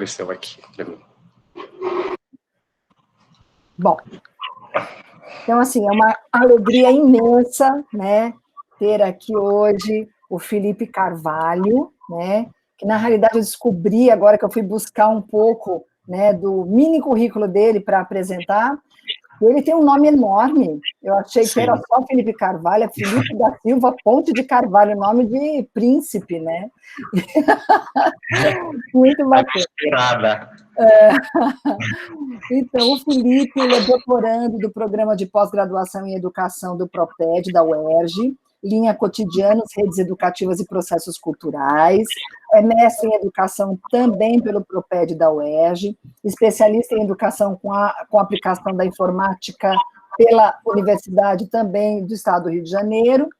Apareceu aqui para mim. Bom, então, assim, é uma alegria imensa, né, ter aqui hoje o Felipe Carvalho, né, que, na realidade, eu descobri, agora que eu fui buscar um pouco, né, do mini currículo dele para apresentar, ele tem um nome enorme. Eu achei que era só Felipe Carvalho, é Felipe da Silva Ponte de Carvalho, nome de príncipe, né? Muito bacana. Então, o Felipe, ele é doutorando do Programa de Pós-Graduação em Educação do PROPED, da UERJ, linha Cotidianos, Redes Educativas e Processos Culturais, é mestre em Educação também pelo PROPED da UERJ, especialista em Educação com aplicação da informática pela Universidade também do Estado do Rio de Janeiro,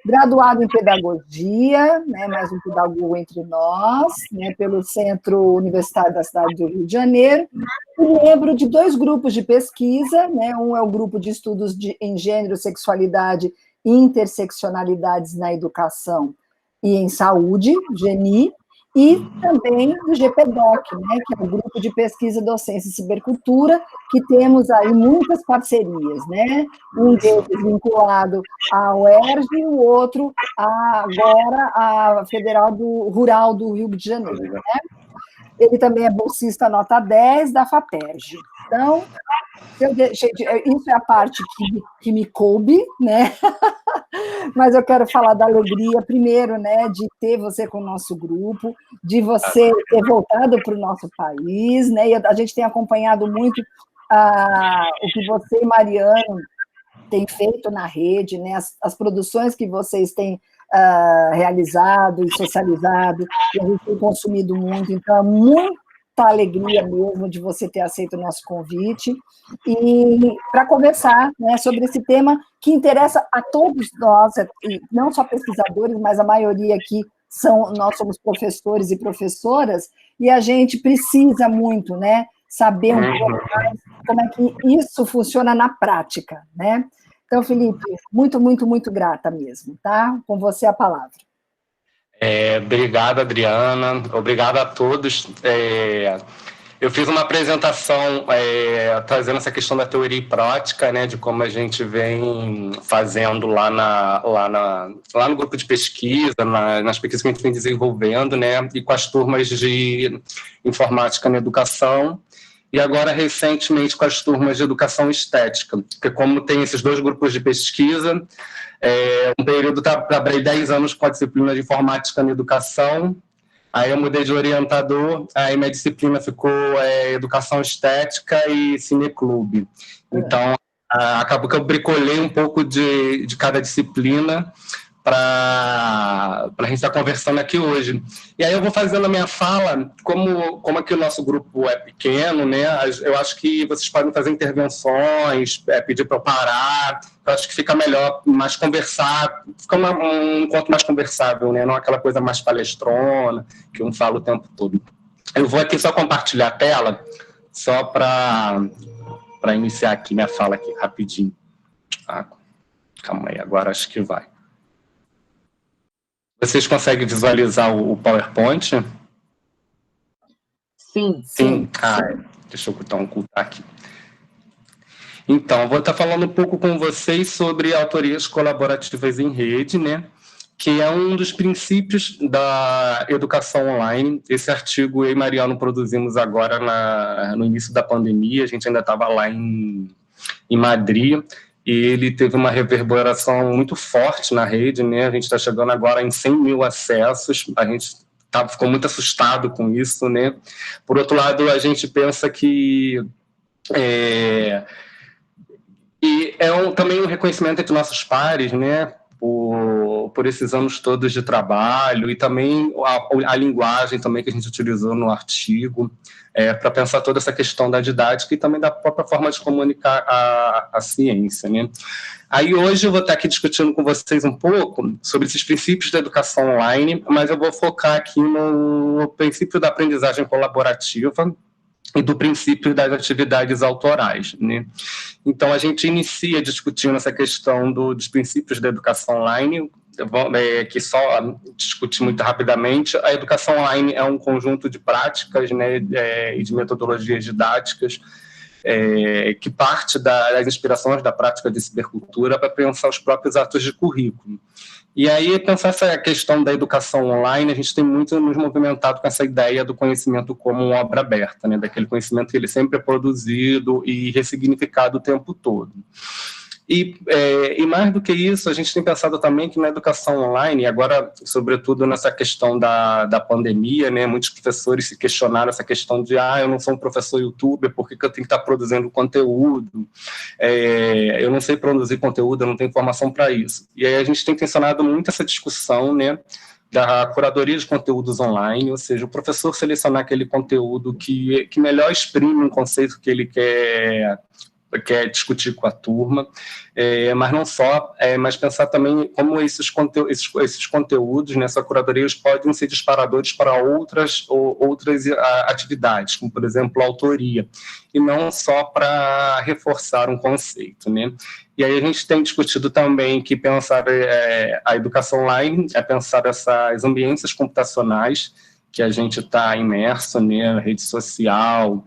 graduado em Pedagogia, né, mais um pedagogo entre nós, né, pelo Centro Universitário da cidade do Rio de Janeiro, e membro de 2 grupos de pesquisa, né, um é o grupo de estudos em gênero, sexualidade e interseccionalidades na educação e em saúde, GENI, e também do GPDOC, né, que é o Grupo de Pesquisa, Docência e Cibercultura, que temos aí muitas parcerias, né? Um deles vinculado à UERJ e o outro agora à Federal Rural do Rio de Janeiro, né? Ele também é bolsista nota 10 da FAPERJ. Então, isso é a parte que me coube, né? Mas eu quero falar da alegria, primeiro, né, de ter você com o nosso grupo, de você ter voltado para o nosso país, né? E a gente tem acompanhado muito o que você e Mariano têm feito na rede, né? As produções que vocês têm realizado e socializado, e a gente tem consumido muito, então é muita alegria mesmo de você ter aceito o nosso convite, e para conversar, né, sobre esse tema que interessa a todos nós, não só pesquisadores, mas a maioria aqui nós somos professores e professoras, e a gente precisa muito, né, saber um pouco mais como é que isso funciona na prática, né? Então, Felipe, muito, muito, muito grata mesmo, tá? Com você a palavra. Obrigado, Adriana. Obrigado a todos. Eu fiz uma apresentação trazendo essa questão da teoria e prática, né, de como a gente vem fazendo lá no grupo de pesquisa, nas pesquisas que a gente vem desenvolvendo, né, e com as turmas de informática na educação, e agora, recentemente, com as turmas de educação estética, porque como tem esses 2 grupos de pesquisa, um período trabalhei 10 anos com a disciplina de informática na educação, aí eu mudei de orientador, aí minha disciplina ficou educação estética e cineclube. Então, acabou que eu bricolei um pouco de cada disciplina para a gente estar conversando aqui hoje. E aí eu vou fazendo a minha fala, como aqui o nosso grupo é pequeno, né? Eu acho que vocês podem fazer intervenções, pedir para eu parar, eu acho que fica melhor, mais conversar, fica um encontro mais conversável, né? Não aquela coisa mais palestrona, que um fala o tempo todo. Eu vou aqui só compartilhar a tela, só para iniciar aqui minha fala aqui, rapidinho. Calma aí, agora acho que vai. Vocês conseguem visualizar o PowerPoint? Sim. Deixa eu ocultar aqui. Então, vou estar falando um pouco com vocês sobre autorias colaborativas em rede, né? Que é um dos princípios da educação online. Esse artigo eu e Mariano produzimos agora no início da pandemia, a gente ainda estava lá em Madrid, e ele teve uma reverberação muito forte na rede, né? A gente está chegando agora em 100 mil acessos, a gente ficou muito assustado com isso, né? Por outro lado, a gente pensa que também um reconhecimento entre nossos pares, né? Por esses anos todos de trabalho, e também a linguagem também que a gente utilizou no artigo, para pensar toda essa questão da didática e também da própria forma de comunicar a ciência, né? Aí hoje eu vou estar aqui discutindo com vocês um pouco sobre esses princípios da educação online, mas eu vou focar aqui no princípio da aprendizagem colaborativa e do princípio das atividades autorais, né? Então, a gente inicia discutindo essa questão dos princípios da educação online, que só discutir muito rapidamente, a educação online é um conjunto de práticas, né, e de metodologias didáticas que parte das inspirações da prática de cibercultura para pensar os próprios atos de currículo. E aí, pensar essa questão da educação online, a gente tem muito nos movimentado com essa ideia do conhecimento como uma obra aberta, né, daquele conhecimento que ele sempre é produzido e ressignificado o tempo todo. E mais do que isso, a gente tem pensado também que na educação online, agora, sobretudo nessa questão da pandemia, né, muitos professores se questionaram essa questão de eu não sou um professor youtuber, por que eu tenho que estar produzindo conteúdo? Eu não sei produzir conteúdo, eu não tenho formação para isso. E aí a gente tem tensionado muito essa discussão, né, da curadoria de conteúdos online, ou seja, o professor selecionar aquele conteúdo que melhor exprime um conceito que ele quer discutir com a turma, mas não só, mas pensar também como esses conteúdos, nessa curadoria, eles podem ser disparadores para outras atividades, como, por exemplo, a autoria, e não só para reforçar um conceito, né? E aí a gente tem discutido também que pensar a educação online é pensar essas ambiências computacionais que a gente está imerso, né, rede social,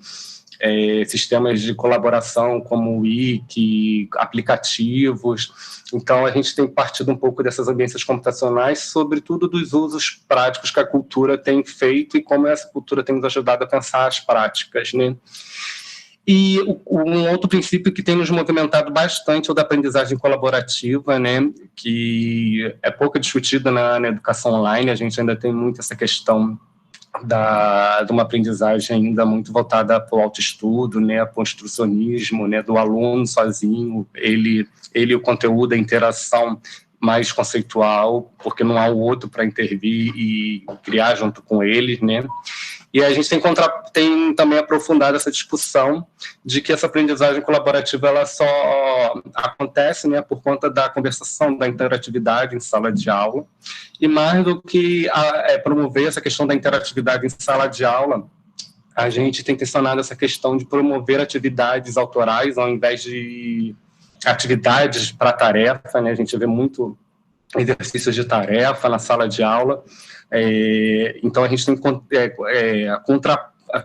sistemas de colaboração como o Wiki, aplicativos. Então, a gente tem partido um pouco dessas ambiências computacionais, sobretudo dos usos práticos que a cultura tem feito e como essa cultura tem nos ajudado a pensar as práticas, né? E um outro princípio que tem nos movimentado bastante é o da aprendizagem colaborativa, né, que é pouco discutida na educação online. A gente ainda tem muito essa questão de uma aprendizagem ainda muito voltada para o autoestudo, né, para o instrucionismo, né, do aluno sozinho, ele o conteúdo, a interação mais conceitual, porque não há o outro para intervir e criar junto com ele, né. E a gente tem também aprofundado essa discussão de que essa aprendizagem colaborativa ela só acontece, né, por conta da conversação, da interatividade em sala de aula. E mais do que promover essa questão da interatividade em sala de aula, a gente tem tensionado essa questão de promover atividades autorais ao invés de atividades para tarefa, né? A gente vê muito exercícios de tarefa na sala de aula. Então, a gente tem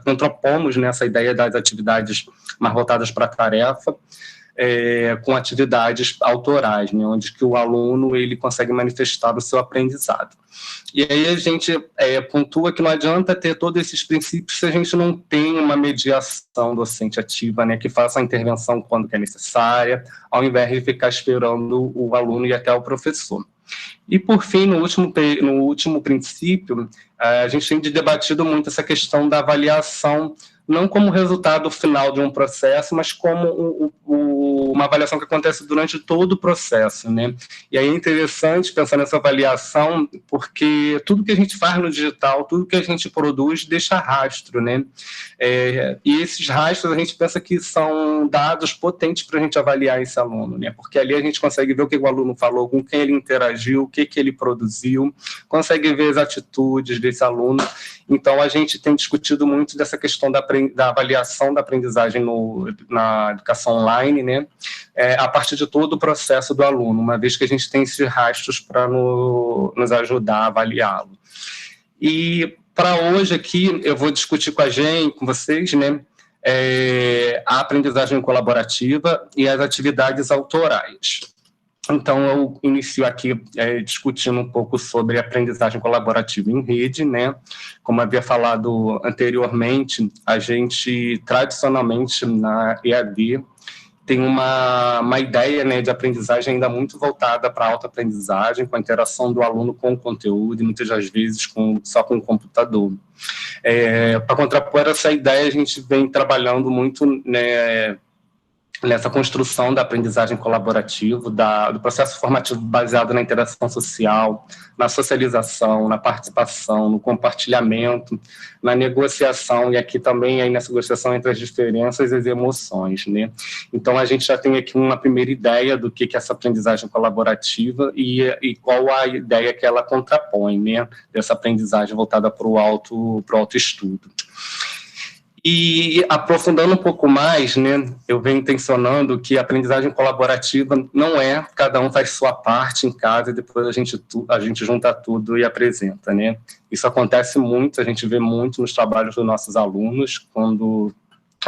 contrapomos nessa ideia das atividades mais voltadas para a tarefa, com atividades autorais, né, onde que o aluno ele consegue manifestar o seu aprendizado. E aí a gente pontua que não adianta ter todos esses princípios se a gente não tem uma mediação docente ativa, né, que faça a intervenção quando é necessária, ao invés de ficar esperando o aluno ir até o professor. E, por fim, no último princípio, a gente tem debatido muito essa questão da avaliação, não como resultado final de um processo, mas como uma avaliação que acontece durante todo o processo, né? E aí é interessante pensar nessa avaliação, porque tudo que a gente faz no digital, tudo que a gente produz, deixa rastro, né? E esses rastros a gente pensa que são dados potentes para a gente avaliar esse aluno, né? Porque ali a gente consegue ver o que o aluno falou, com quem ele interagiu, o que ele produziu, consegue ver as atitudes desse aluno. Então, a gente tem discutido muito dessa questão da avaliação da aprendizagem na educação online, né, a partir de todo o processo do aluno, uma vez que a gente tem esses rastros para nos ajudar a avaliá-lo. E, para hoje aqui, eu vou discutir com vocês, né, a aprendizagem colaborativa e as atividades autorais. Então, eu inicio aqui discutindo um pouco sobre aprendizagem colaborativa em rede, né? Como havia falado anteriormente, a gente, tradicionalmente, na EAD, tem uma ideia, né, de aprendizagem ainda muito voltada para a autoaprendizagem, com a interação do aluno com o conteúdo, e muitas das vezes só com o computador. Para contrapor essa ideia, a gente vem trabalhando muito, né, nessa construção da aprendizagem colaborativa, do processo formativo baseado na interação social, na socialização, na participação, no compartilhamento, na negociação, e aqui também aí nessa negociação entre as diferenças e as emoções, né? Então, a gente já tem aqui uma primeira ideia do que é essa aprendizagem colaborativa e qual a ideia que ela contrapõe, né? Dessa aprendizagem voltada para o autoestudo. E aprofundando um pouco mais, né, eu venho intencionando que a aprendizagem colaborativa não é cada um faz sua parte em casa e depois a gente junta tudo e apresenta, né? Isso acontece muito, a gente vê muito nos trabalhos dos nossos alunos, quando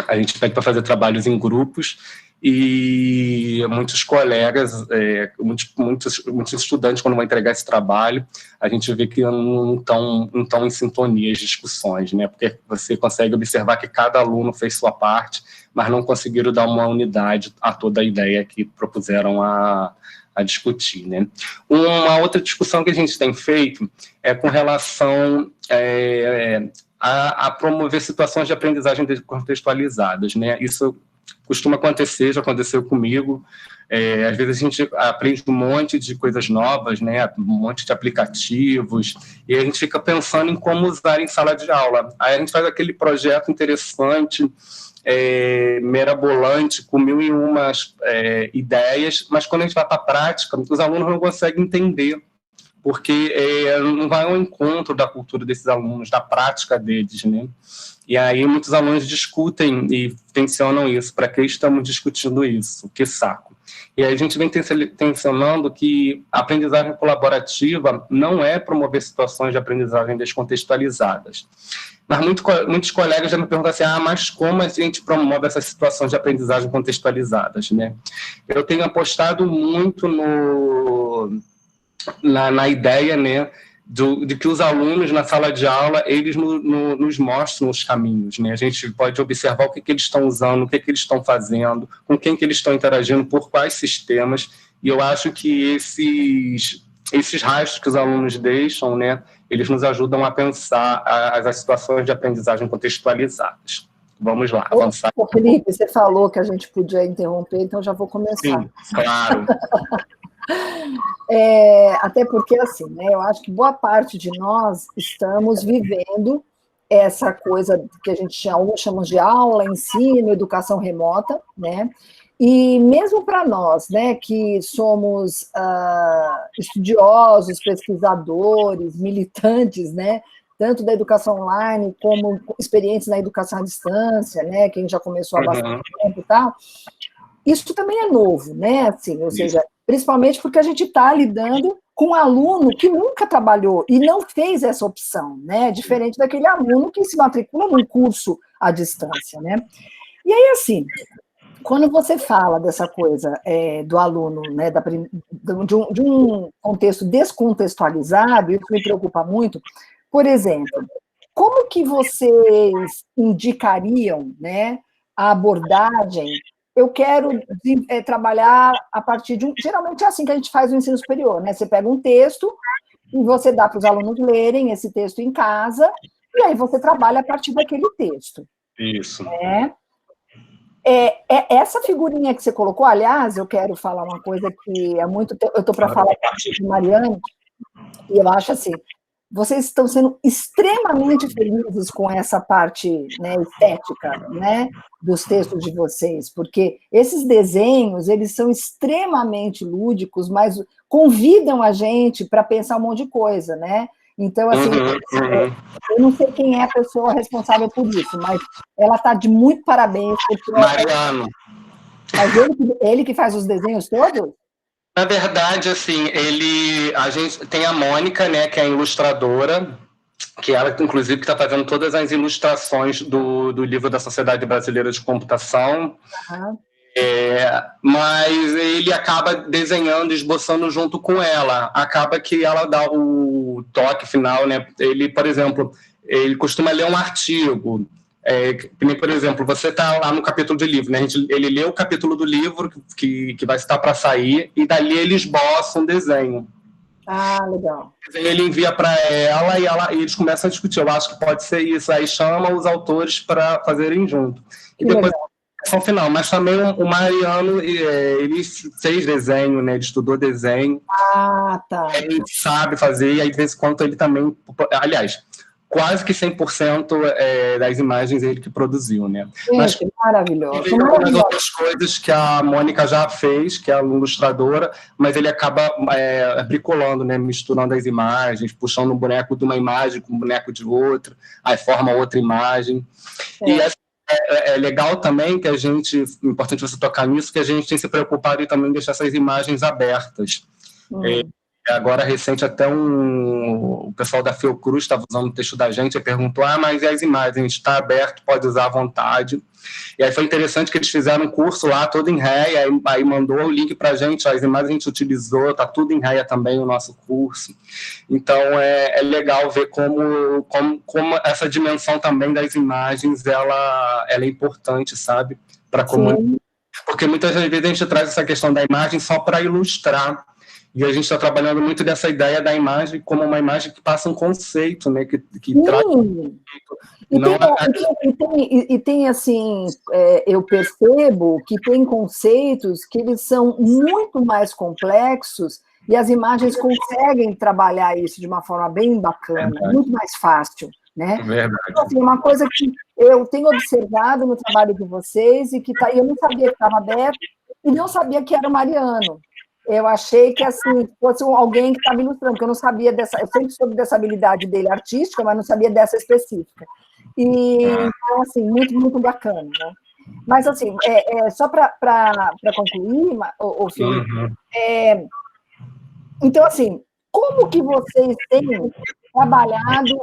a gente pede para fazer trabalhos em grupos e muitos colegas, muitos estudantes, quando vão entregar esse trabalho, a gente vê que não estão em sintonia as discussões, né? Porque você consegue observar que cada aluno fez sua parte, mas não conseguiram dar uma unidade a toda a ideia que propuseram a discutir, né? Uma outra discussão que a gente tem feito é com relação a promover situações de aprendizagem contextualizadas, né? Isso costuma acontecer, já aconteceu comigo. Às vezes a gente aprende um monte de coisas novas, né? Um monte de aplicativos, e a gente fica pensando em como usar em sala de aula. Aí a gente faz aquele projeto interessante, mirabolante, com 1001 ideias, mas quando a gente vai para a prática, os alunos não conseguem entender, porque não vai ao encontro da cultura desses alunos, da prática deles, né? E aí muitos alunos discutem e tensionam isso. Para que estamos discutindo isso? Que saco. E aí a gente vem tensionando que a aprendizagem colaborativa não é promover situações de aprendizagem descontextualizadas. Mas muitos colegas já me perguntam assim, mas como a gente promove essas situações de aprendizagem contextualizadas, né? Eu tenho apostado muito na ideia, né, de que os alunos na sala de aula, eles nos mostram os caminhos, né? A gente pode observar o que eles estão usando, o que eles estão fazendo, com quem que eles estão interagindo, por quais sistemas, e eu acho que esses rastros que os alunos deixam, né, eles nos ajudam a pensar as situações de aprendizagem contextualizadas. Vamos lá, avançar. Ô, Felipe, você falou que a gente podia interromper, então já vou começar. Sim, claro. Até porque, assim, né, eu acho que boa parte de nós estamos vivendo essa coisa que a gente alguns chamam de aula, ensino, educação remota, né? E mesmo para nós, né, que somos estudiosos, pesquisadores, militantes, né, tanto da educação online como experientes na educação à distância, né, que a gente já começou há bastante tempo e tal, isso também é novo, né, assim, ou seja, principalmente porque a gente está lidando com um aluno que nunca trabalhou e não fez essa opção, né, diferente daquele aluno que se matricula num curso à distância, né. E aí, assim, quando você fala dessa coisa do aluno, né, de um contexto descontextualizado, isso me preocupa muito. Por exemplo, como que vocês indicariam, né, a abordagem? Eu quero trabalhar a partir de geralmente é assim que a gente faz o ensino superior, né? Você pega um texto e você dá para os alunos lerem esse texto em casa, e aí você trabalha a partir daquele texto. Isso. Essa figurinha que você colocou, aliás, eu quero falar uma coisa que é muito... Eu estou para falar de Mariane, e eu acho assim, vocês estão sendo extremamente felizes com essa parte, né, estética, né, dos textos de vocês, porque esses desenhos, eles são extremamente lúdicos, mas convidam a gente para pensar um monte de coisa, né? Então, assim, eu não sei quem é a pessoa responsável por isso, mas ela está de muito parabéns. Mariano. Mas ele que faz os desenhos todos? Na verdade, assim, a gente tem a Mônica, né, que é a ilustradora, que ela, inclusive, está fazendo todas as ilustrações do livro da Sociedade Brasileira de Computação. Mas ele acaba desenhando, esboçando junto com ela. Acaba que ela dá o toque final, né? Ele, por exemplo, ele costuma ler um artigo. Por exemplo, você está lá no capítulo de livro, né? Ele lê o capítulo do livro que vai estar para sair e dali ele esboça um desenho. Ah, legal. Ele envia para ela e eles começam a discutir. Eu acho que pode ser isso. Aí chama os autores para fazerem junto. E depois ao final, mas também o Mariano, ele fez desenho, né? Ele estudou desenho. Ah, tá. Ele sabe fazer, e aí de vez em quando ele também... Aliás, quase que 100% das imagens ele que produziu, né? Mas maravilhoso. Tem algumas outras coisas que a Mônica já fez, que é a ilustradora, mas ele acaba bricolando, né? Misturando as imagens, puxando um boneco de uma imagem com um boneco de outra, aí forma outra imagem. E essa é legal também que a gente, importante você tocar nisso, que a gente tem se preocupado em também deixar essas imagens abertas. Agora, recente, até o pessoal da Fiocruz estava usando o texto da gente e perguntou, mas e as imagens? A gente está aberto, pode usar à vontade. E aí foi interessante que eles fizeram um curso lá, todo em réia, aí mandou o link para a gente, as imagens a gente utilizou, está tudo em réia também o nosso curso. Então, é legal ver como essa dimensão também das imagens, ela é importante, sabe? Para a comunidade. Porque muitas vezes a gente traz essa questão da imagem só para ilustrar. E a gente está trabalhando muito dessa ideia da imagem como uma imagem que passa um conceito, né? Que traz um conceito. Tem, assim, eu percebo que tem conceitos que eles são muito mais complexos e as imagens conseguem trabalhar isso de uma forma bem bacana, muito mais fácil, né? Então, assim, uma coisa que eu tenho observado no trabalho de vocês e que eu não sabia que estava aberto e não sabia que era o Mariano. Eu achei que, assim, fosse alguém que estava ilustrando, porque eu não sabia eu sempre soube dessa habilidade dele artística, mas não sabia dessa específica. E, então, assim, muito, muito bacana, né? Mas, assim, só para concluir, Felipe, então, assim, como que vocês têm trabalhado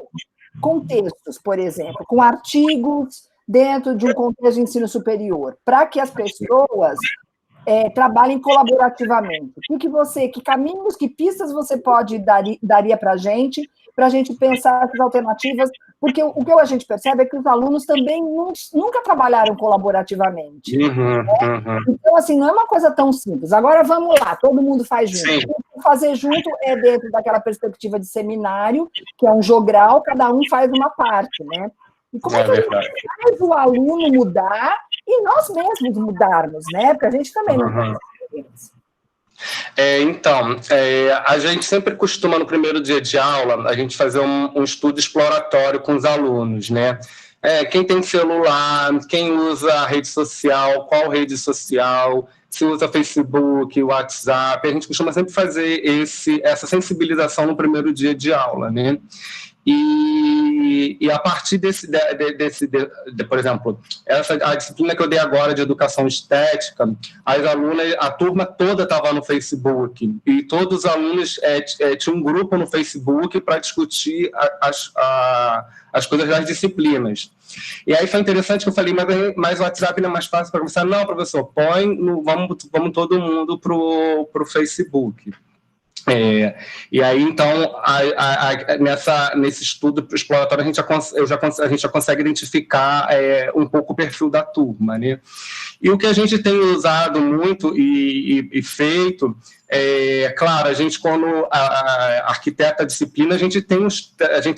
com textos, por exemplo, com artigos dentro de um contexto de ensino superior, para que as pessoas trabalhem colaborativamente? Que caminhos, que pistas você daria para a gente pensar essas alternativas? Porque o que a gente percebe é que os alunos também nunca trabalharam colaborativamente. Então, assim, não é uma coisa tão simples. Agora, vamos lá, todo mundo faz junto. Sim. Fazer junto é dentro daquela perspectiva de seminário, que é um jogral, cada um faz uma parte, né? E como é que a gente faz o aluno mudar e nós mesmos mudarmos, né? Porque a gente também não tem experiência. Então, a gente sempre costuma, no primeiro dia de aula, a gente fazer um estudo exploratório com os alunos, né? Quem tem celular, quem usa a rede social, qual rede social, se usa Facebook, WhatsApp, a gente costuma sempre fazer essa sensibilização no primeiro dia de aula, né? E a partir por exemplo, a disciplina que eu dei agora de educação estética, as alunas, a turma toda estava no Facebook, e todos os alunos tinham um grupo no Facebook para discutir as coisas das disciplinas. E aí foi interessante que eu falei, mas o WhatsApp não é mais fácil para começar? Não, professor, vamos todo mundo para o Facebook. E aí, então, nesse estudo exploratório, a gente já consegue identificar um pouco o perfil da turma, né? E o que a gente tem usado muito e feito, claro, a gente, como arquiteta da disciplina, a gente tem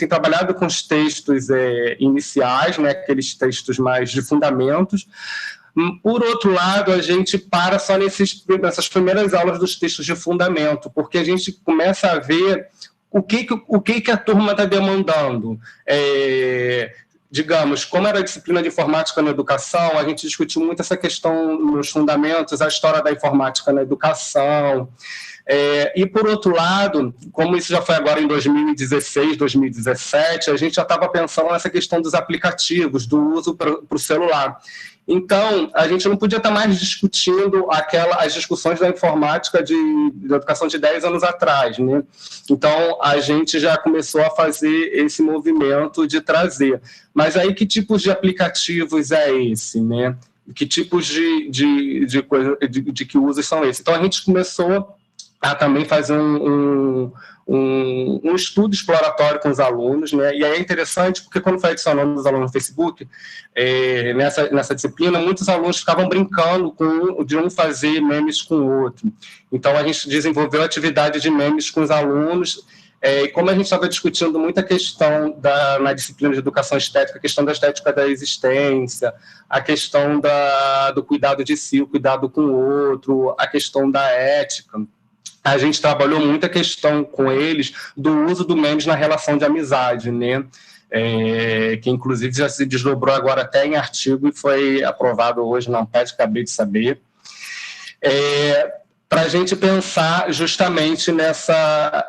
trabalhado com os textos iniciais, né, aqueles textos mais de fundamentos. Por outro lado, a gente para só nessas primeiras aulas dos textos de fundamento, porque a gente começa a ver o que a turma está demandando. Digamos, como era a disciplina de informática na educação, a gente discutiu muito essa questão nos fundamentos, a história da informática na educação. E, por outro lado, como isso já foi agora em 2016, 2017, a gente já estava pensando nessa questão dos aplicativos, do uso para o celular. Então, a gente não podia estar mais discutindo as discussões da informática da educação de 10 anos atrás, né? Então, a gente já começou a fazer esse movimento de trazer. Mas aí, que tipos de aplicativos é esse, né? Que tipos de que usos são esses? Então, a gente começou a também fazer um estudo exploratório com os alunos, né? E aí é interessante, porque quando foi adicionando os alunos no Facebook, nessa disciplina, muitos alunos ficavam brincando de um fazer memes com o outro. Então, a gente desenvolveu a atividade de memes com os alunos, e como a gente estava discutindo muita questão na disciplina de educação estética, a questão da estética da existência, a questão do cuidado de si, o cuidado com o outro, a questão da ética, a gente trabalhou muito a questão com eles do uso do memes na relação de amizade, né? Que inclusive já se desdobrou agora até em artigo e foi aprovado hoje na Amped, acabei de saber. Para a gente pensar justamente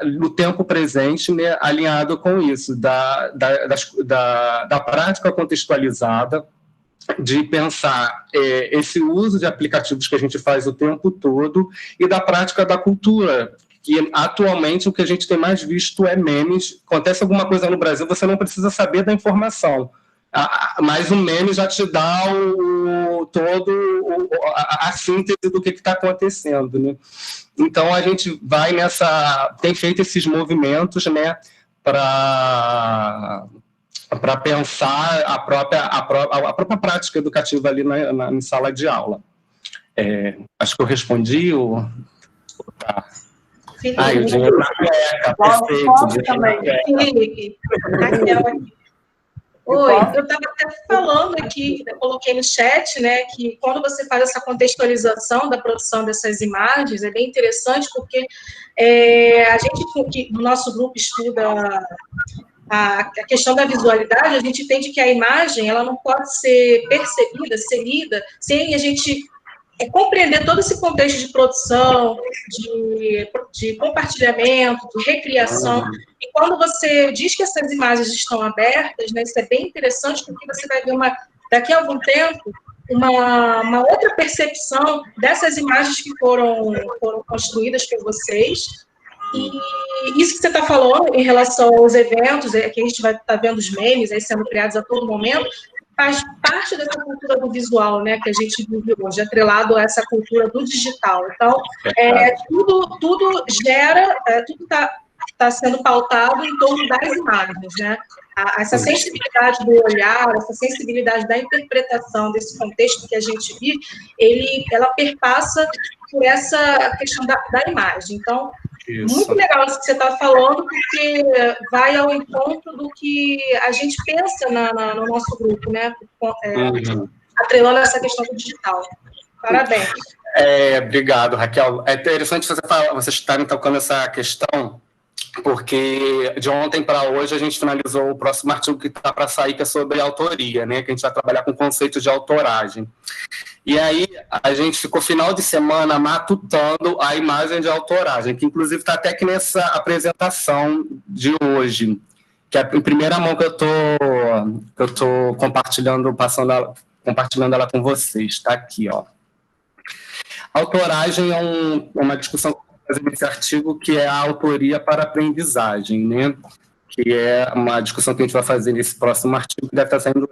no tempo presente, né, alinhado com isso, da prática contextualizada, de pensar esse uso de aplicativos que a gente faz o tempo todo e da prática da cultura, que atualmente o que a gente tem mais visto é memes. Acontece alguma coisa no Brasil, você não precisa saber da informação, mas o meme já te dá a síntese do que está acontecendo, né? Então a gente vai tem feito esses movimentos, né, para pensar a própria prática educativa ali na sala de aula. Acho que eu respondi o... Tá. Felipe. O dinheiro na cueca, perfeito. Posso também. Felipe, Raquel aqui. Oi, eu estava até falando aqui, eu coloquei no chat, né, que quando você faz essa contextualização da produção dessas imagens, é bem interessante, porque a gente, no nosso grupo, estuda a questão da visualidade, a gente entende que a imagem, ela não pode ser percebida, ser lida, sem a gente compreender todo esse contexto de produção, de compartilhamento, de recriação. E quando você diz que essas imagens estão abertas, né, isso é bem interessante, porque você vai ver daqui a algum tempo uma outra percepção dessas imagens que foram construídas por vocês. E isso que você está falando em relação aos eventos, que a gente vai estar vendo os memes aí sendo criados a todo momento, faz parte dessa cultura do visual, né, que a gente vive hoje, atrelado a essa cultura do digital. Então, tudo gera, tudo está sendo pautado em torno das imagens, né? Essa sensibilidade do olhar, essa sensibilidade da interpretação desse contexto que a gente vive, ela perpassa por essa questão da imagem. Então, isso. Muito legal isso que você está falando, porque vai ao encontro do que a gente pensa no nosso grupo, né? Atrelando essa questão do digital. Parabéns. Obrigado, Raquel. É interessante vocês estarem tocando essa questão, porque de ontem para hoje a gente finalizou o próximo artigo que está para sair, que é sobre autoria, né? Que a gente vai trabalhar com o conceito de autoragem. E aí a gente ficou final de semana matutando a imagem de autoragem, que inclusive está até aqui nessa apresentação de hoje, que é em primeira mão que eu tô compartilhando, compartilhando ela com vocês. Está aqui, ó. Autoragem é uma discussão nesse artigo que é a autoria para aprendizagem, né? Que é uma discussão que a gente vai fazer nesse próximo artigo, que deve estar saindo no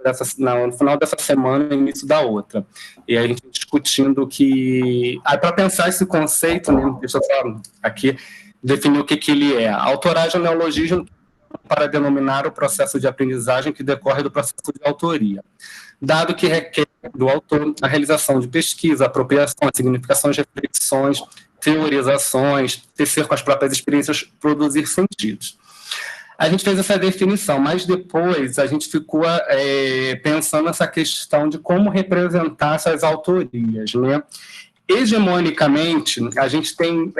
final dessa semana, no início da outra. E aí a gente discutindo que... para pensar esse conceito, né, deixa eu só aqui definir o que ele é. A autoragem é um neologismo para denominar o processo de aprendizagem que decorre do processo de autoria, dado que requer do autor a realização de pesquisa, apropriação, significações, reflexões, teorizações, tecer com as próprias experiências, produzir sentidos. A gente fez essa definição, mas depois a gente ficou pensando nessa questão de como representar essas autorias, né? Hegemonicamente, a gente tem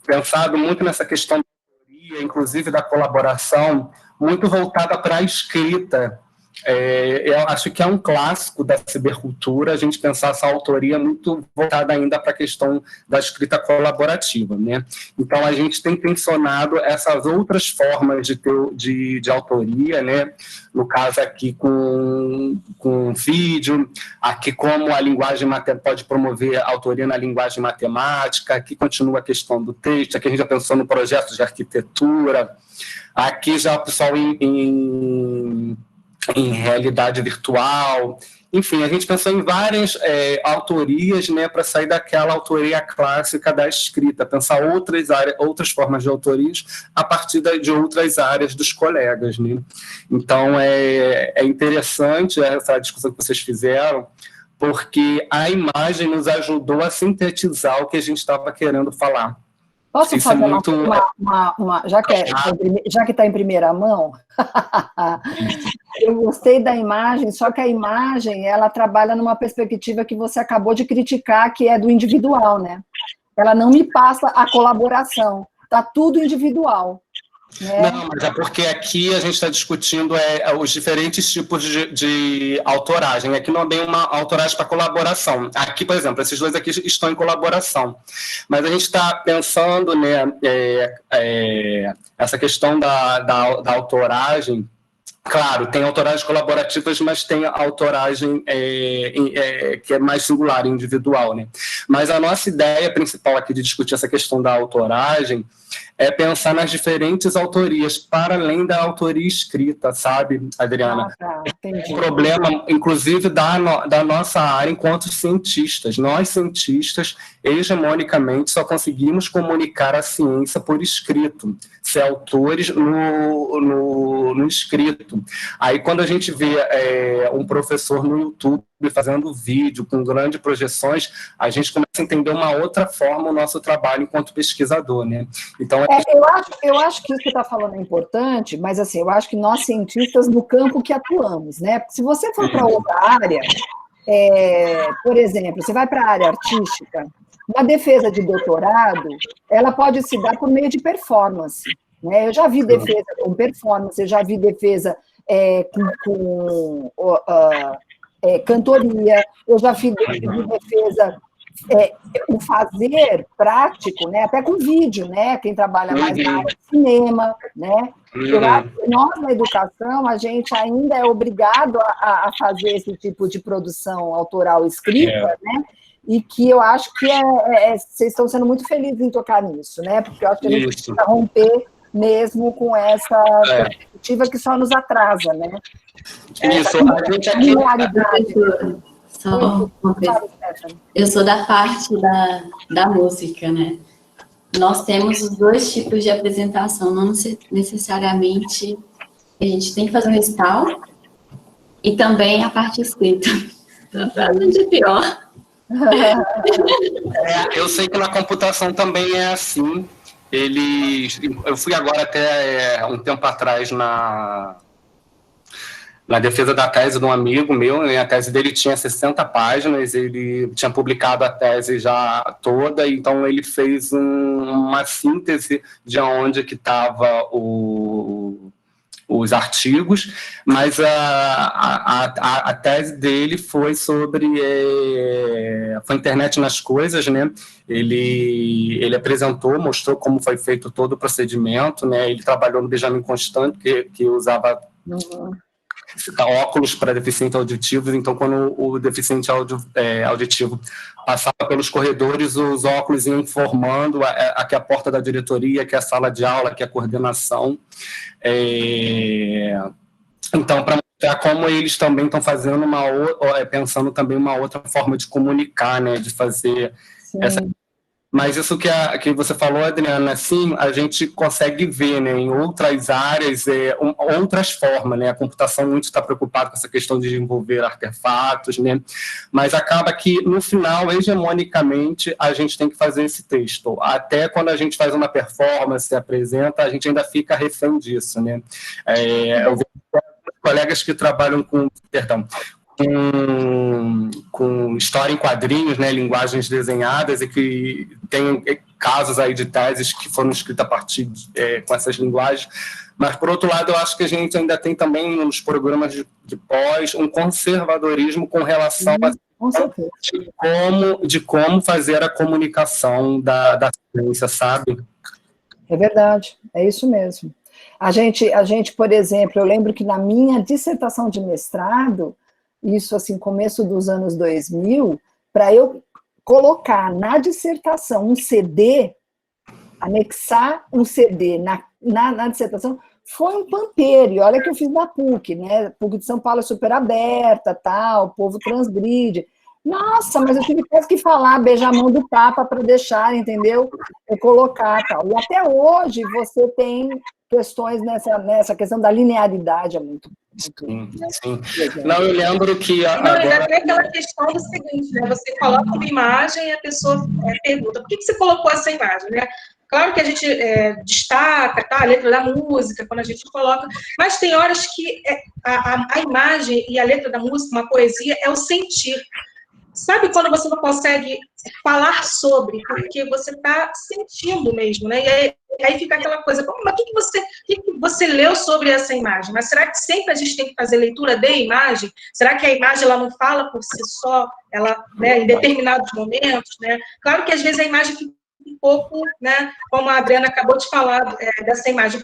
pensado muito nessa questão da autoria, inclusive da colaboração, muito voltada para a escrita. Eu acho que é um clássico da cibercultura a gente pensar essa autoria muito voltada ainda para a questão da escrita colaborativa, né? Então a gente tem tensionado essas outras formas de autoria, né? No caso aqui com vídeo, aqui como a linguagem pode promover a autoria na linguagem matemática, aqui continua a questão do texto, aqui a gente já pensou no projeto de arquitetura, aqui já o pessoal em realidade virtual, enfim, a gente pensou em várias autorias, né, para sair daquela autoria clássica da escrita, pensar outras formas de autorias a partir de outras áreas dos colegas, né? Então, é interessante essa discussão que vocês fizeram, porque a imagem nos ajudou a sintetizar o que a gente estava querendo falar. Posso Isso fazer muito... já que está em primeira mão? Eu gostei da imagem, só que a imagem, ela trabalha numa perspectiva que você acabou de criticar, que é do individual, né? Ela não me passa a colaboração, está tudo individual. Né? Não, mas é porque aqui a gente está discutindo os diferentes tipos de autoragem. Aqui não é bem uma autoragem para colaboração. Aqui, por exemplo, esses dois aqui estão em colaboração. Mas a gente está pensando, né, essa questão da autoragem Claro, tem autoragens colaborativas, mas tem a autoragem que é mais singular, individual, né? Mas a nossa ideia principal aqui de discutir essa questão da autoragem é pensar nas diferentes autorias, para além da autoria escrita, sabe, Adriana? Entendi. O problema, inclusive, da nossa área enquanto cientistas. Nós, cientistas, hegemonicamente, só conseguimos comunicar a ciência por escrito, ser autores no escrito. Aí, quando a gente vê um professor no YouTube fazendo vídeo com grandes projeções, a gente começa a entender uma outra forma o nosso trabalho enquanto pesquisador, né? Então, eu acho que isso que você está falando é importante, mas assim, eu acho que nós cientistas no campo que atuamos, né? Se você for para outra área, por exemplo, você vai para a área artística, uma defesa de doutorado, ela pode se dar por meio de performance, né? Eu já vi defesa com performance, eu já vi defesa com cantoria, eu já fiz defesa, o fazer prático, né, até com vídeo, né, quem trabalha mais na área de cinema, né, eu acho que nós na educação, a gente ainda é obrigado a fazer esse tipo de produção autoral escrita, né, e que eu acho que vocês estão sendo muito felizes em tocar nisso, né, porque eu acho que a gente precisa romper mesmo com essa perspectiva que só nos atrasa, né. Isso, a gente aqui... Eu sou da parte da música, né? Nós temos os dois tipos de apresentação, não necessariamente a gente tem que fazer um recital e também a parte escrita. De pior. Eu sei que na computação também é assim. Eu fui agora até um tempo atrás na defesa da tese de um amigo meu, e a tese dele tinha 60 páginas, ele tinha publicado a tese já toda, então ele fez uma síntese de onde que estava os artigos, mas a tese dele foi sobre foi internet nas coisas, né? Ele apresentou, mostrou como foi feito todo o procedimento, né? Ele trabalhou no Benjamin Constant, que usava óculos para deficientes auditivos, então quando o deficiente auditivo passava pelos corredores, os óculos iam informando aqui a porta da diretoria, aqui a sala de aula, aqui a coordenação. Então, para mostrar como eles também estão fazendo pensando também uma outra forma de comunicar, né, de fazer essa... Mas isso que você falou, Adriana, assim, a gente consegue ver, né, em outras áreas, outras formas, né? A computação muito está preocupada com essa questão de desenvolver artefatos, né? Mas acaba que, no final, hegemonicamente, a gente tem que fazer esse texto. Até quando a gente faz uma performance, apresenta, a gente ainda fica refém disso, né? Eu vejo colegas que trabalham com história em quadrinhos, né, linguagens desenhadas, e que tem casos aí de teses que foram escritas a partir com essas linguagens. Mas, por outro lado, eu acho que a gente ainda tem também nos programas de pós um conservadorismo com relação de como fazer a comunicação da ciência, sabe? É verdade, é isso mesmo. A gente, por exemplo, eu lembro que na minha dissertação de mestrado, isso assim, começo dos anos 2000, para eu colocar na dissertação um CD, anexar um CD na dissertação, foi um pampeiro. E olha que eu fiz na PUC, né? PUC de São Paulo é super aberta, tal, o povo transgride. Nossa, mas eu tive quase que falar, beijar a mão do Papa para deixar, entendeu? Eu colocar, tal. E até hoje você tem questões nessa questão da linearidade, é muito sim. Não, eu lembro que ainda tem aquela questão do seguinte, né? Você coloca uma imagem e a pessoa pergunta, por que você colocou essa imagem, né? Claro que a gente destaca, tá, a letra da música, quando a gente coloca, mas tem horas que a imagem e a letra da música, uma poesia, é o sentir. Sabe quando você não consegue falar sobre, porque você está sentindo mesmo, né? E aí fica aquela coisa, mas o que você leu sobre essa imagem? Mas será que sempre a gente tem que fazer leitura de imagem? Será que a imagem ela não fala por si só, ela, né, em determinados momentos, né? Claro que às vezes a imagem fica um pouco, né, como a Adriana acabou de falar, dessa imagem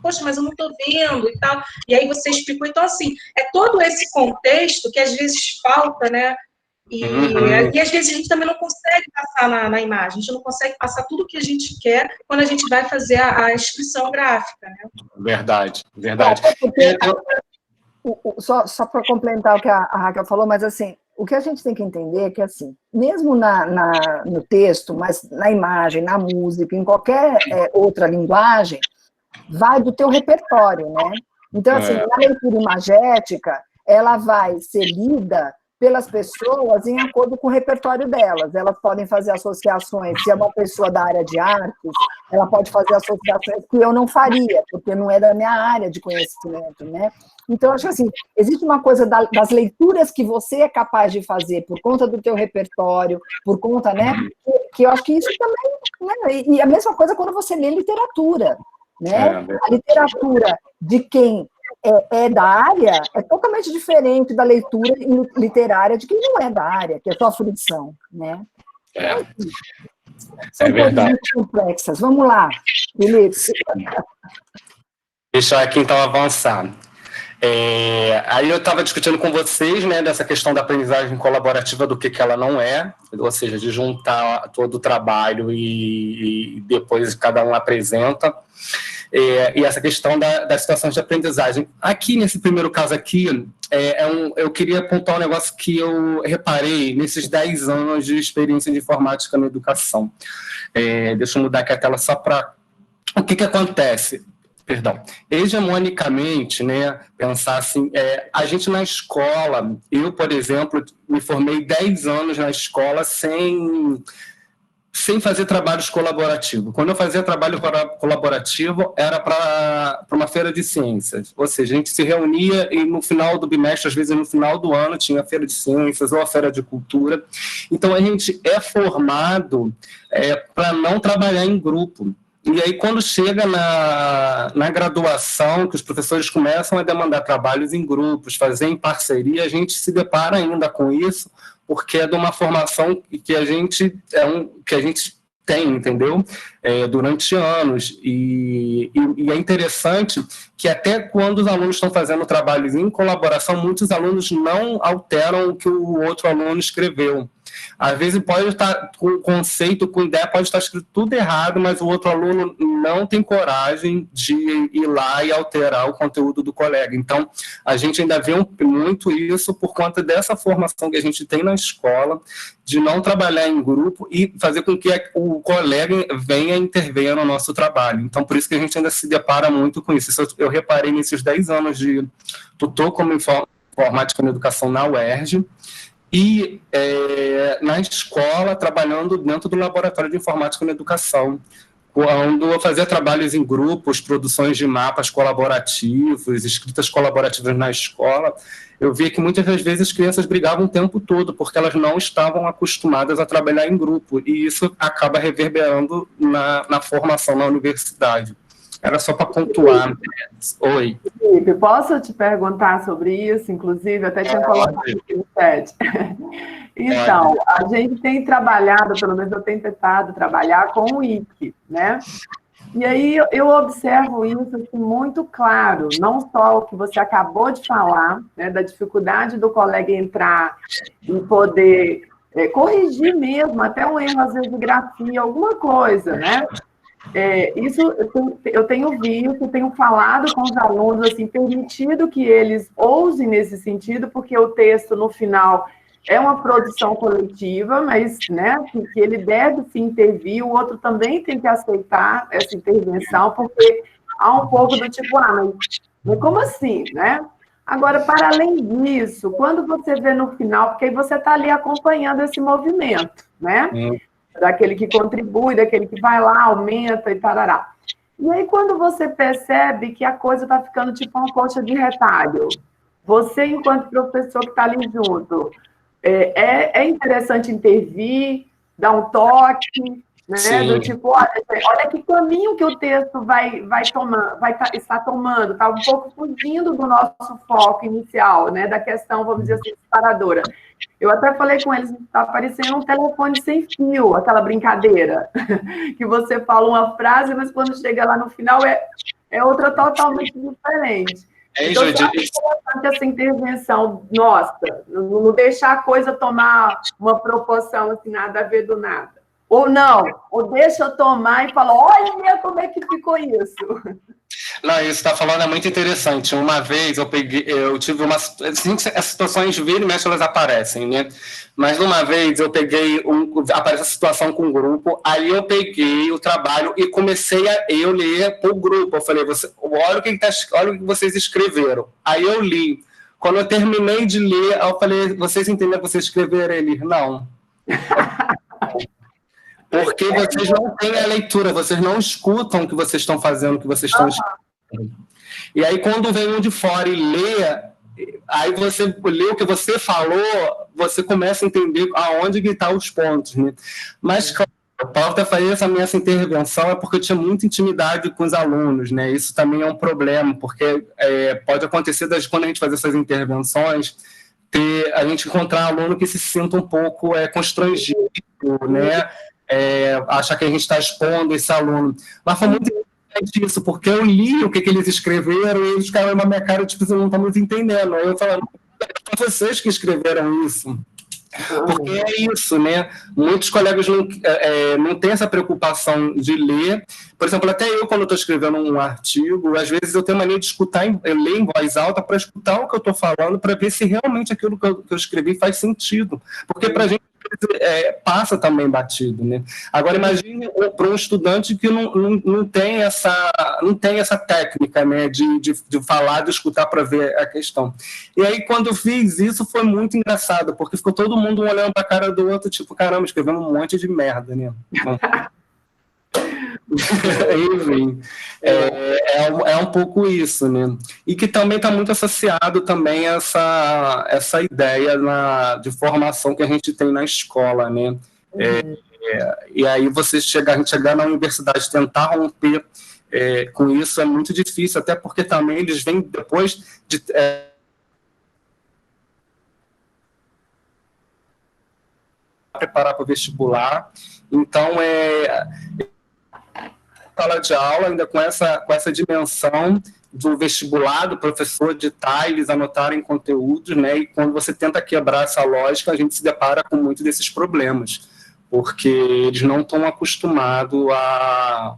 poxa, mas eu não estou vendo e tal. E aí você explicou. Então, assim, é todo esse contexto que às vezes falta, né? E às vezes a gente também não consegue passar na imagem, a gente não consegue passar tudo o que a gente quer quando a gente vai fazer a inscrição gráfica, né? Verdade, verdade. Só para complementar o que a Raquel falou, mas assim, o que a gente tem que entender é que, assim, mesmo no texto, mas na imagem, na música, em qualquer outra linguagem, vai do teu repertório, né? Então, assim, na leitura imagética, ela vai ser lida pelas pessoas em acordo com o repertório delas. Elas podem fazer associações, se é uma pessoa da área de artes, ela pode fazer associações que eu não faria, porque não é da minha área de conhecimento, né? Então, acho que assim, existe uma coisa das leituras que você é capaz de fazer por conta do teu repertório, por conta, né? Que eu acho que isso também, né? E a mesma coisa quando você lê literatura, né? A literatura de quem é da área é totalmente diferente da leitura literária de quem não é da área, que é só fruição, né? São coisas muito complexas. Vamos lá, Felipe. Deixa eu aqui, então, avançar. Aí eu estava discutindo com vocês, né, dessa questão da aprendizagem colaborativa, do que ela não é, ou seja, de juntar todo o trabalho e depois cada um apresenta, e essa questão das situações de aprendizagem. Aqui, nesse primeiro caso aqui, eu queria apontar um negócio que eu reparei nesses 10 anos de experiência de informática na educação. Deixa eu mudar aqui a tela só para... O que acontece? Perdão, hegemonicamente, né, pensar assim, a gente na escola, eu, por exemplo, me formei 10 anos na escola sem fazer trabalhos colaborativos. Quando eu fazia trabalho colaborativo, era para uma feira de ciências, ou seja, a gente se reunia e no final do bimestre, às vezes no final do ano, tinha a feira de ciências ou a feira de cultura. Então, a gente é formado para não trabalhar em grupo. E aí, quando chega na graduação, que os professores começam a demandar trabalhos em grupos, fazer em parceria, a gente se depara ainda com isso, porque é de uma formação que a gente tem, entendeu? Durante anos. E é interessante que até quando os alunos estão fazendo trabalhos em colaboração, muitos alunos não alteram o que o outro aluno escreveu. Às vezes pode estar com o conceito, com ideia, pode estar escrito tudo errado, mas o outro aluno não tem coragem de ir lá e alterar o conteúdo do colega. Então, a gente ainda vê muito isso por conta dessa formação que a gente tem na escola, de não trabalhar em grupo e fazer com que o colega venha intervir no nosso trabalho. Então, por isso que a gente ainda se depara muito com isso. Isso eu reparei nesses 10 anos de tutor como informática na educação na UERJ, e na escola, trabalhando dentro do laboratório de informática na educação, quando eu fazia trabalhos em grupos, produções de mapas colaborativos, escritas colaborativas na escola, eu via que muitas das vezes as crianças brigavam o tempo todo, porque elas não estavam acostumadas a trabalhar em grupo, e isso acaba reverberando na formação na universidade. Era só para pontuar. Oi. Felipe, posso te perguntar sobre isso? Inclusive, até tinha colocado aqui no chat. Então, a gente tem trabalhado, pelo menos eu tenho tentado trabalhar com o IC, né? E aí eu observo isso assim, muito claro, não só o que você acabou de falar, né, da dificuldade do colega entrar e poder corrigir mesmo, até um erro, às vezes, de grafia, alguma coisa, né? Isso eu tenho visto, tenho falado com os alunos, assim, permitido que eles ousem nesse sentido, porque o texto, no final, é uma produção coletiva, mas, né, que ele deve se intervir, o outro também tem que aceitar essa intervenção, porque há um pouco do tipo, mas como assim, né? Agora, para além disso, quando você vê no final, porque aí você está ali acompanhando esse movimento, né? Daquele que contribui, daquele que vai lá, aumenta e tarará. E aí, quando você percebe que a coisa está ficando tipo uma coxa de retalho, você, enquanto professor que está ali junto, é interessante intervir, dar um toque, né? Do tipo, olha que caminho que o texto está tomando, está um pouco fugindo do nosso foco inicial, né? Da questão, vamos dizer assim, disparadora. Eu até falei com eles, está aparecendo um telefone sem fio, aquela brincadeira, que você fala uma frase, mas quando chega lá no final é é outra totalmente diferente. Ei, Então, Judi, eu acho interessante essa intervenção nossa, não deixar a coisa tomar uma proporção assim, nada a ver do nada. Ou não, ou deixa eu tomar e fala, olha como é que ficou isso. Não, isso que você está falando é muito interessante. Uma vez eu tive uma. Assim, as situações viram e mexem, elas aparecem, né? Mas uma vez eu aparece a situação com um grupo, aí eu peguei o trabalho e comecei a eu ler para o grupo. Eu falei, olha o que vocês escreveram. Aí eu li. Quando eu terminei de ler, eu falei, vocês entenderam que vocês escreveram? Ele, não. Porque vocês não têm a leitura, vocês não escutam o que vocês estão fazendo, o que vocês estão escrevendo. E aí, quando vem um de fora e lê, aí você lê o que você falou, você começa a entender aonde que estão os pontos, né? Mas, claro, o Paulo até fazia essa intervenção é porque eu tinha muita intimidade com os alunos, né? Isso também é um problema, porque pode acontecer, quando a gente faz essas intervenções, a gente encontrar aluno que se sinta um pouco constrangido, né? Achar que a gente está expondo esse aluno. Mas foi muito interessante isso, porque eu li o que eles escreveram e eles ficaram na minha cara, tipo, vocês não estão muito entendendo. Aí eu falava, são vocês que escreveram isso. Porque é isso, né? Muitos colegas não têm essa preocupação de ler. Por exemplo, até eu, quando estou escrevendo um artigo, às vezes eu tenho mania de escutar, eu leio em voz alta para escutar o que eu estou falando, para ver se realmente aquilo que eu escrevi faz sentido. Porque para a gente passa também batido, né? Agora imagine para um estudante que não tem essa técnica, né, de falar, de escutar para ver a questão. E aí quando eu fiz isso foi muito engraçado, porque ficou todo mundo um olhando para a cara do outro, tipo, caramba, escrevendo um monte de merda, né? Enfim, é um pouco isso, né? E que também está muito associado também a essa ideia de formação que a gente tem na escola, né? E aí a gente chegar na universidade, tentar romper com isso é muito difícil, até porque também eles vêm depois de preparar para o vestibular, então sala de aula, ainda com essa dimensão do vestibular, do professor ditar, eles anotarem conteúdos, né? E quando você tenta quebrar essa lógica, a gente se depara com muitos desses problemas, porque eles não estão acostumados a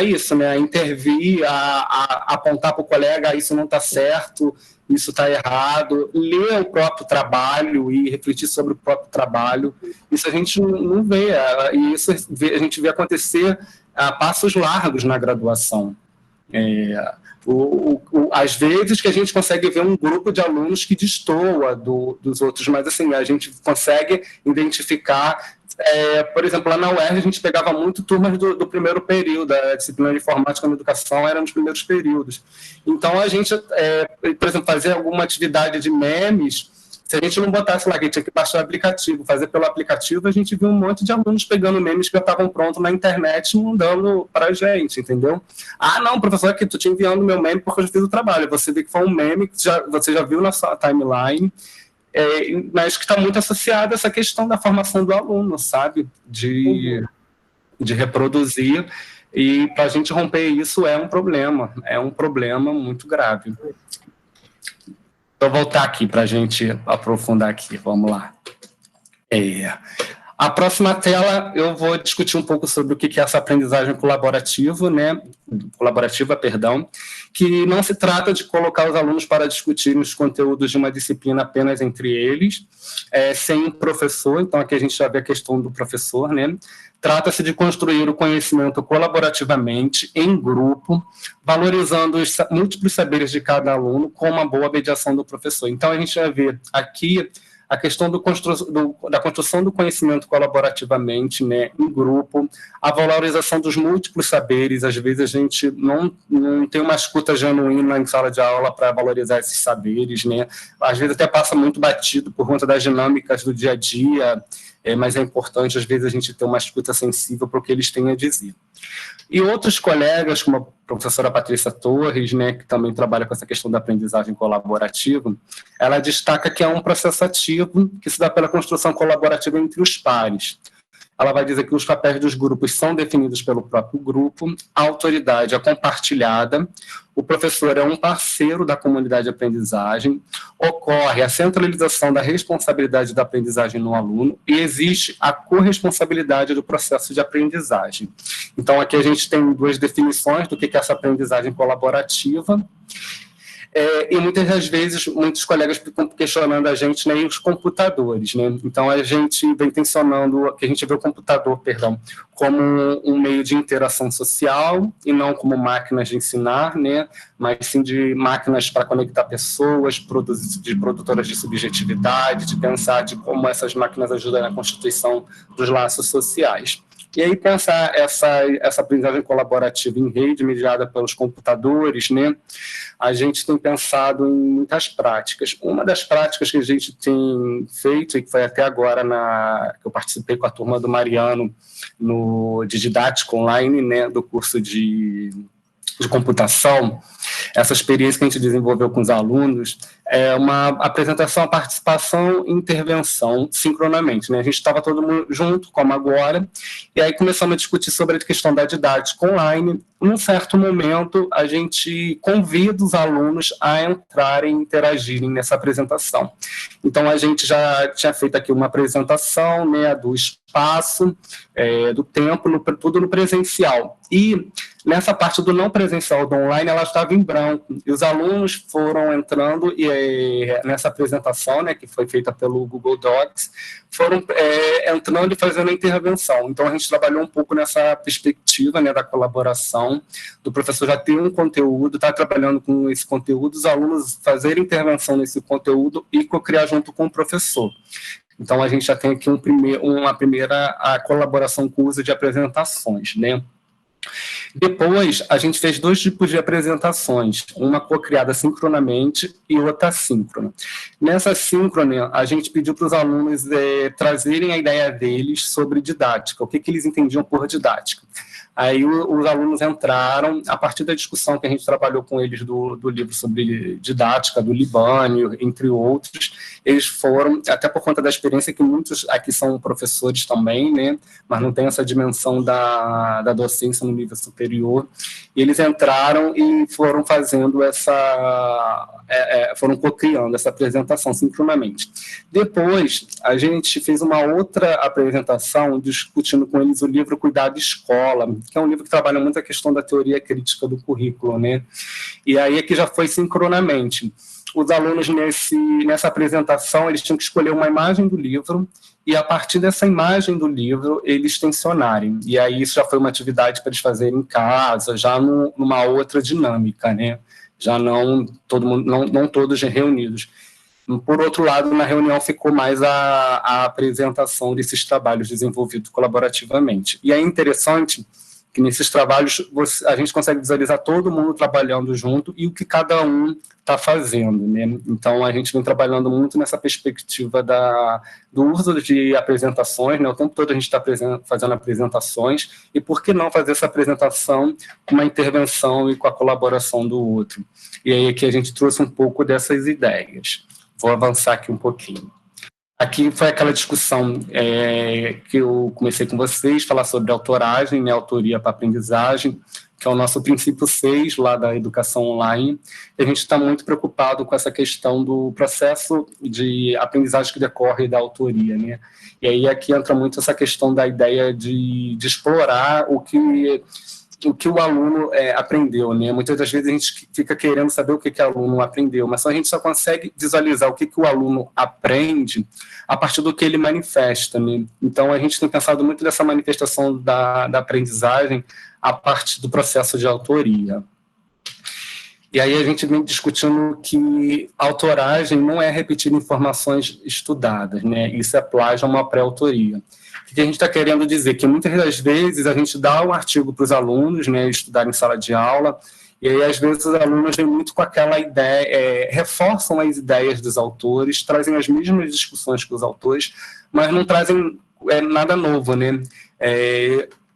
isso, né? A intervir, a apontar para o colega, isso não está certo, isso está errado, ler o próprio trabalho e refletir sobre o próprio trabalho, isso a gente não vê, e isso a gente vê acontecer a passos largos na graduação. Às vezes que a gente consegue ver um grupo de alunos que destoa dos outros, mas assim, a gente consegue identificar, por exemplo, lá na UERJ a gente pegava muito turmas do primeiro período, a disciplina de informática na educação era nos primeiros períodos. Então a gente, por exemplo, fazer alguma atividade de memes, se a gente não botasse lá que tinha que baixar o aplicativo, fazer pelo aplicativo, a gente viu um monte de alunos pegando memes que já estavam prontos na internet e mandando para a gente, entendeu? Ah, não, professor, aqui, estou te enviando o meu meme porque eu já fiz o trabalho. Você vê que foi um meme que você já viu na sua timeline, mas que está muito associado a essa questão da formação do aluno, sabe? De reproduzir. E para a gente romper isso é um problema muito grave. Vou voltar aqui para a gente aprofundar aqui, vamos lá. A próxima tela eu vou discutir um pouco sobre o que é essa aprendizagem colaborativa, né? Que não se trata de colocar os alunos para discutir os conteúdos de uma disciplina apenas entre eles, sem um professor, então aqui a gente já vê a questão do professor, né? Trata-se de construir o conhecimento colaborativamente, em grupo, valorizando os múltiplos saberes de cada aluno com uma boa mediação do professor. Então, a gente vai ver aqui a questão da construção do conhecimento colaborativamente, né, em grupo, a valorização dos múltiplos saberes. Às vezes a gente não tem uma escuta genuína em sala de aula para valorizar esses saberes, né? Às vezes até passa muito batido por conta das dinâmicas do dia a dia, mas é importante, às vezes, a gente ter uma escuta sensível para o que eles têm a dizer. E outros colegas, como a professora Patrícia Torres, né, que também trabalha com essa questão da aprendizagem colaborativa, ela destaca que é um processo ativo que se dá pela construção colaborativa entre os pares. ela vai dizer que os papéis dos grupos são definidos pelo próprio grupo, a autoridade é compartilhada, o professor é um parceiro da comunidade de aprendizagem, ocorre a centralização da responsabilidade da aprendizagem no aluno e existe a corresponsabilidade do processo de aprendizagem. Então, aqui a gente tem duas definições do que é essa aprendizagem colaborativa. E muitas das vezes, muitos colegas ficam questionando a gente, né, e os computadores, né? Então, a gente vem tensionando, que a gente vê o computador, como um meio de interação social e não como máquinas de ensinar, né, mas sim de máquinas para conectar pessoas, de produtoras de subjetividade, de pensar de como essas máquinas ajudam na constituição dos laços sociais. E aí pensar essa aprendizagem colaborativa em rede, mediada pelos computadores, né? A gente tem pensado em muitas práticas. Uma das práticas que a gente tem feito, e que foi até agora que eu participei com a turma do Mariano, de didática online, né, do curso de computação, essa experiência que a gente desenvolveu com os alunos é uma apresentação, participação e intervenção sincronamente, né? A gente estava todo mundo junto, como agora, e aí começamos a discutir sobre a questão da didática online. Num certo momento, a gente convida os alunos a entrarem, interagirem nessa apresentação. Então, a gente já tinha feito aqui uma apresentação, né, do espaço, do tempo, tudo no presencial. E nessa parte do não presencial, do online, ela estava em branco. E os alunos foram entrando nessa apresentação, né, que foi feita pelo Google Docs, foram entrando e fazendo a intervenção. Então, a gente trabalhou um pouco nessa perspectiva, né, da colaboração, do professor já ter um conteúdo, estar trabalhando com esse conteúdo, os alunos fazerem intervenção nesse conteúdo e co-criar junto com o professor. Então, a gente já tem aqui uma primeira colaboração com o uso de apresentações, né? Depois, a gente fez dois tipos de apresentações, uma co-criada sincronamente e outra assíncrona. Nessa síncrona, a gente pediu para os alunos trazerem a ideia deles sobre didática, o que eles entendiam por didática. Aí os alunos entraram, a partir da discussão que a gente trabalhou com eles do livro sobre didática, do Libânio, entre outros, eles foram, até por conta da experiência que muitos aqui são professores também, né, mas não tem essa dimensão da docência no nível superior, e eles entraram e foram fazendo foram co-criando essa apresentação sincronamente. Depois, a gente fez uma outra apresentação discutindo com eles o livro Cuidado Escola, que é um livro que trabalha muito a questão da teoria crítica do currículo, né? E aí aqui já foi sincronamente. Os alunos, nessa apresentação, eles tinham que escolher uma imagem do livro e, a partir dessa imagem do livro, eles tensionarem. E aí isso já foi uma atividade para eles fazerem em casa, já numa outra dinâmica, né? Já não todos reunidos. Por outro lado, na reunião ficou mais a apresentação desses trabalhos desenvolvidos colaborativamente. E é interessante que nesses trabalhos a gente consegue visualizar todo mundo trabalhando junto e o que cada um está fazendo, né? Então, a gente vem trabalhando muito nessa perspectiva do uso de apresentações, né? O tempo todo a gente está fazendo apresentações, e por que não fazer essa apresentação com uma intervenção e com a colaboração do outro? E aí aqui a gente trouxe um pouco dessas ideias. Vou avançar aqui um pouquinho. Aqui foi aquela discussão que eu comecei com vocês, falar sobre autoragem, né, autoria para aprendizagem, que é o nosso princípio 6 lá da educação online. E a gente está muito preocupado com essa questão do processo de aprendizagem que decorre da autoria, né? E aí aqui entra muito essa questão da ideia de explorar o que o aluno aprendeu, né? Muitas das vezes a gente fica querendo saber o que o aluno aprendeu, mas a gente só consegue visualizar o que o aluno aprende a partir do que ele manifesta, né? Então, a gente tem pensado muito nessa manifestação da aprendizagem a partir do processo de autoria. E aí a gente vem discutindo que a autoragem não é repetir informações estudadas, né? Isso é plágio a uma pré-autoria. O que a gente está querendo dizer? Que muitas das vezes a gente dá um artigo para os alunos, né, estudar em sala de aula, e aí às vezes os alunos vêm muito com aquela ideia, reforçam as ideias dos autores, trazem as mesmas discussões que os autores, mas não trazem nada novo, né?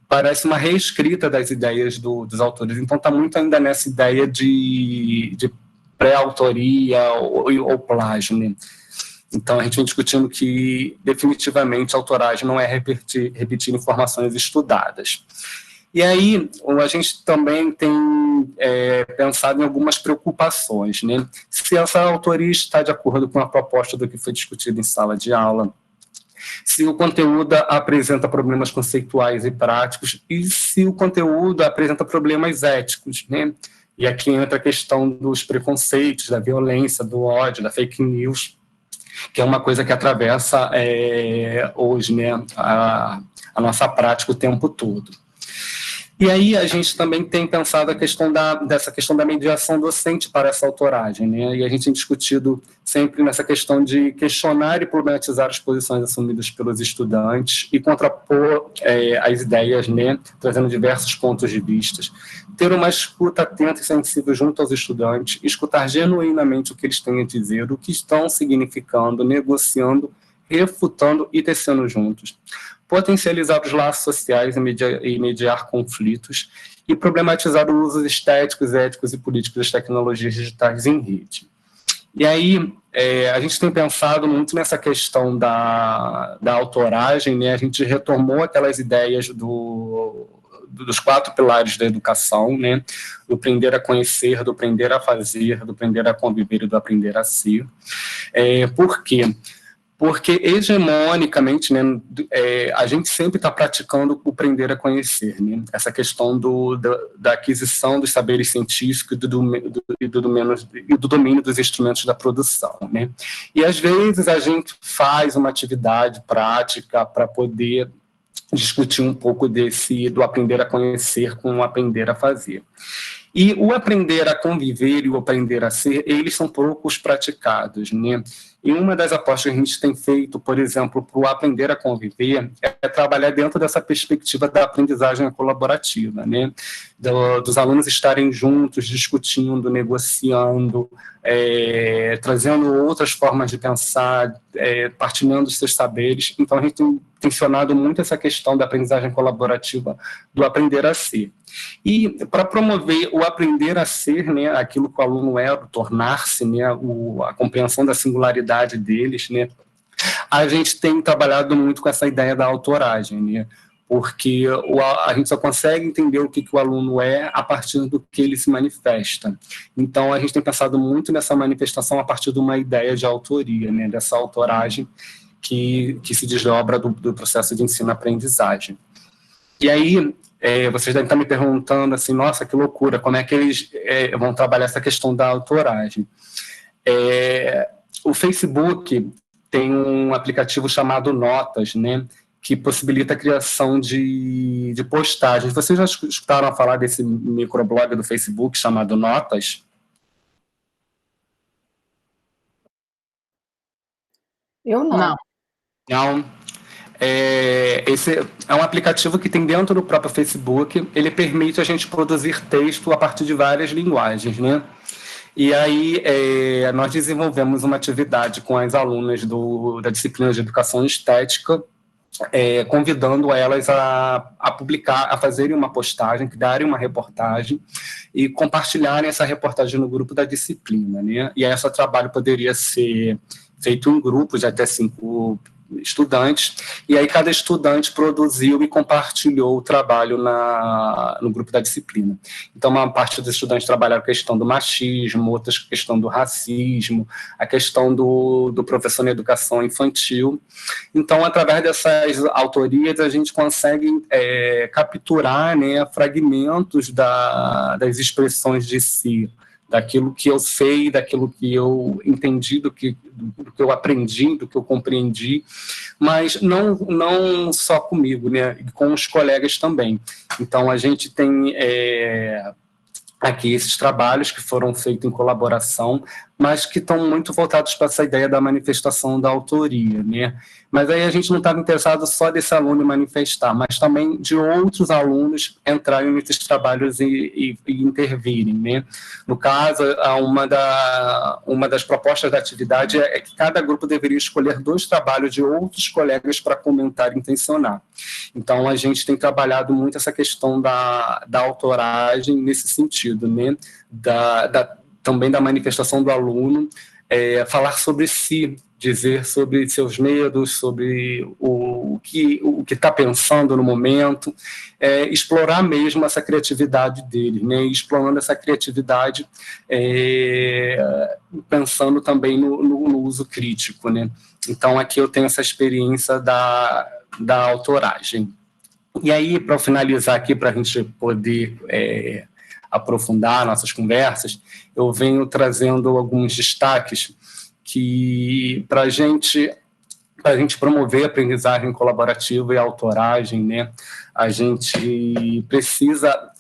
Parece uma reescrita das ideias dos autores. Então está muito ainda nessa ideia de pré-autoria ou plágio, né? Então, a gente vem discutindo que, definitivamente, a autoragem não é repetir informações estudadas. E aí, a gente também tem pensado em algumas preocupações, né? Se essa autoria está de acordo com a proposta do que foi discutido em sala de aula, se o conteúdo apresenta problemas conceituais e práticos, e se o conteúdo apresenta problemas éticos, né? E aqui entra a questão dos preconceitos, da violência, do ódio, da fake news, que é uma coisa que atravessa hoje, né, a nossa prática o tempo todo. E aí a gente também tem pensado a questão dessa questão da mediação docente para essa autoragem, né? E a gente tem discutido sempre nessa questão de questionar e problematizar as posições assumidas pelos estudantes e contrapor as ideias, né? Trazendo diversos pontos de vista, ter uma escuta atenta e sensível junto aos estudantes, escutar genuinamente o que eles têm a dizer, o que estão significando, negociando, refutando e tecendo juntos, potencializar os laços sociais e mediar conflitos e problematizar os usos estéticos, éticos e políticos das tecnologias digitais em rede. E aí, a gente tem pensado muito nessa questão da autoragem, né? A gente retomou aquelas ideias dos 4 pilares da educação, né? Do aprender a conhecer, do aprender a fazer, do aprender a conviver e do aprender a ser. Por quê? Porque, hegemonicamente, né, a gente sempre está praticando o aprender a conhecer, né? Essa questão da aquisição dos saberes científicos e do domínio dos instrumentos da produção, né? E, às vezes, a gente faz uma atividade prática para poder discutir um pouco do aprender a conhecer com o aprender a fazer. E o aprender a conviver e o aprender a ser, eles são poucos praticados, né? E uma das apostas que a gente tem feito, por exemplo, para o aprender a conviver, é trabalhar dentro dessa perspectiva da aprendizagem colaborativa, né? Dos alunos estarem juntos, discutindo, negociando, trazendo outras formas de pensar, partilhando os seus saberes. Então, a gente tem tensionado muito essa questão da aprendizagem colaborativa, do aprender a ser. E para promover o aprender a ser, né, aquilo que o aluno é, o tornar-se, né, a compreensão da singularidade deles, né, a gente tem trabalhado muito com essa ideia da autoragem, né, porque a gente só consegue entender o que o aluno é a partir do que ele se manifesta. Então, a gente tem pensado muito nessa manifestação a partir de uma ideia de autoria, né, dessa autoragem que se desdobra do processo de ensino-aprendizagem. E aí, vocês devem estar me perguntando assim, nossa, que loucura, como é que eles vão trabalhar essa questão da autoragem? O Facebook tem um aplicativo chamado Notas, né, que possibilita a criação de postagens. Vocês já escutaram falar desse microblog do Facebook chamado Notas? Eu não. Não. Esse é um aplicativo que tem dentro do próprio Facebook, ele permite a gente produzir texto a partir de várias linguagens, né? E aí nós desenvolvemos uma atividade com as alunas da disciplina de Educação Estética, convidando elas a publicar, a fazerem uma postagem, criarem uma reportagem e compartilharem essa reportagem no grupo da disciplina, né? E aí esse trabalho poderia ser feito em grupos de até 5 estudantes, e aí cada estudante produziu e compartilhou o trabalho no grupo da disciplina. Então, uma parte dos estudantes trabalharam a questão do machismo, outras a questão do racismo, a questão do professor na educação infantil. Então, através dessas autorias, a gente consegue capturar, né, fragmentos das expressões de si, daquilo que eu sei, daquilo que eu entendi, do que eu aprendi, do que eu compreendi, mas não só comigo, né, e com os colegas também. Então, a gente tem aqui esses trabalhos que foram feitos em colaboração, mas que estão muito voltados para essa ideia da manifestação da autoria, né? Mas aí a gente não estava interessado só desse aluno manifestar, mas também de outros alunos entrarem nesses trabalhos e intervirem, né? No caso, uma das propostas da atividade é que cada grupo deveria escolher 2 trabalhos de outros colegas para comentar e intencionar. Então, a gente tem trabalhado muito essa questão da autoragem nesse sentido, né? Também da manifestação do aluno, falar sobre si, dizer sobre seus medos, sobre o que está pensando no momento, explorar mesmo essa criatividade dele, né? Explorando essa criatividade, pensando também no uso crítico, né? Então, aqui eu tenho essa experiência da autoragem. E aí, para finalizar aqui, para a gente poder aprofundar nossas conversas, eu venho trazendo alguns destaques que, para a gente promover a aprendizagem colaborativa e a autoragem, né, a gente precisa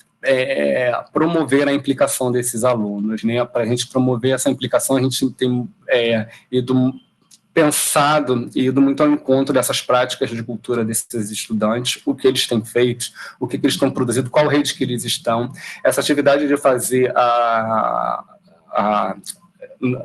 promover a implicação desses alunos, né? Para a gente promover essa implicação, a gente tem pensado e ido muito ao encontro dessas práticas de cultura desses estudantes, o que eles têm feito, o que eles estão produzindo, qual rede que eles estão. Essa atividade de fazer a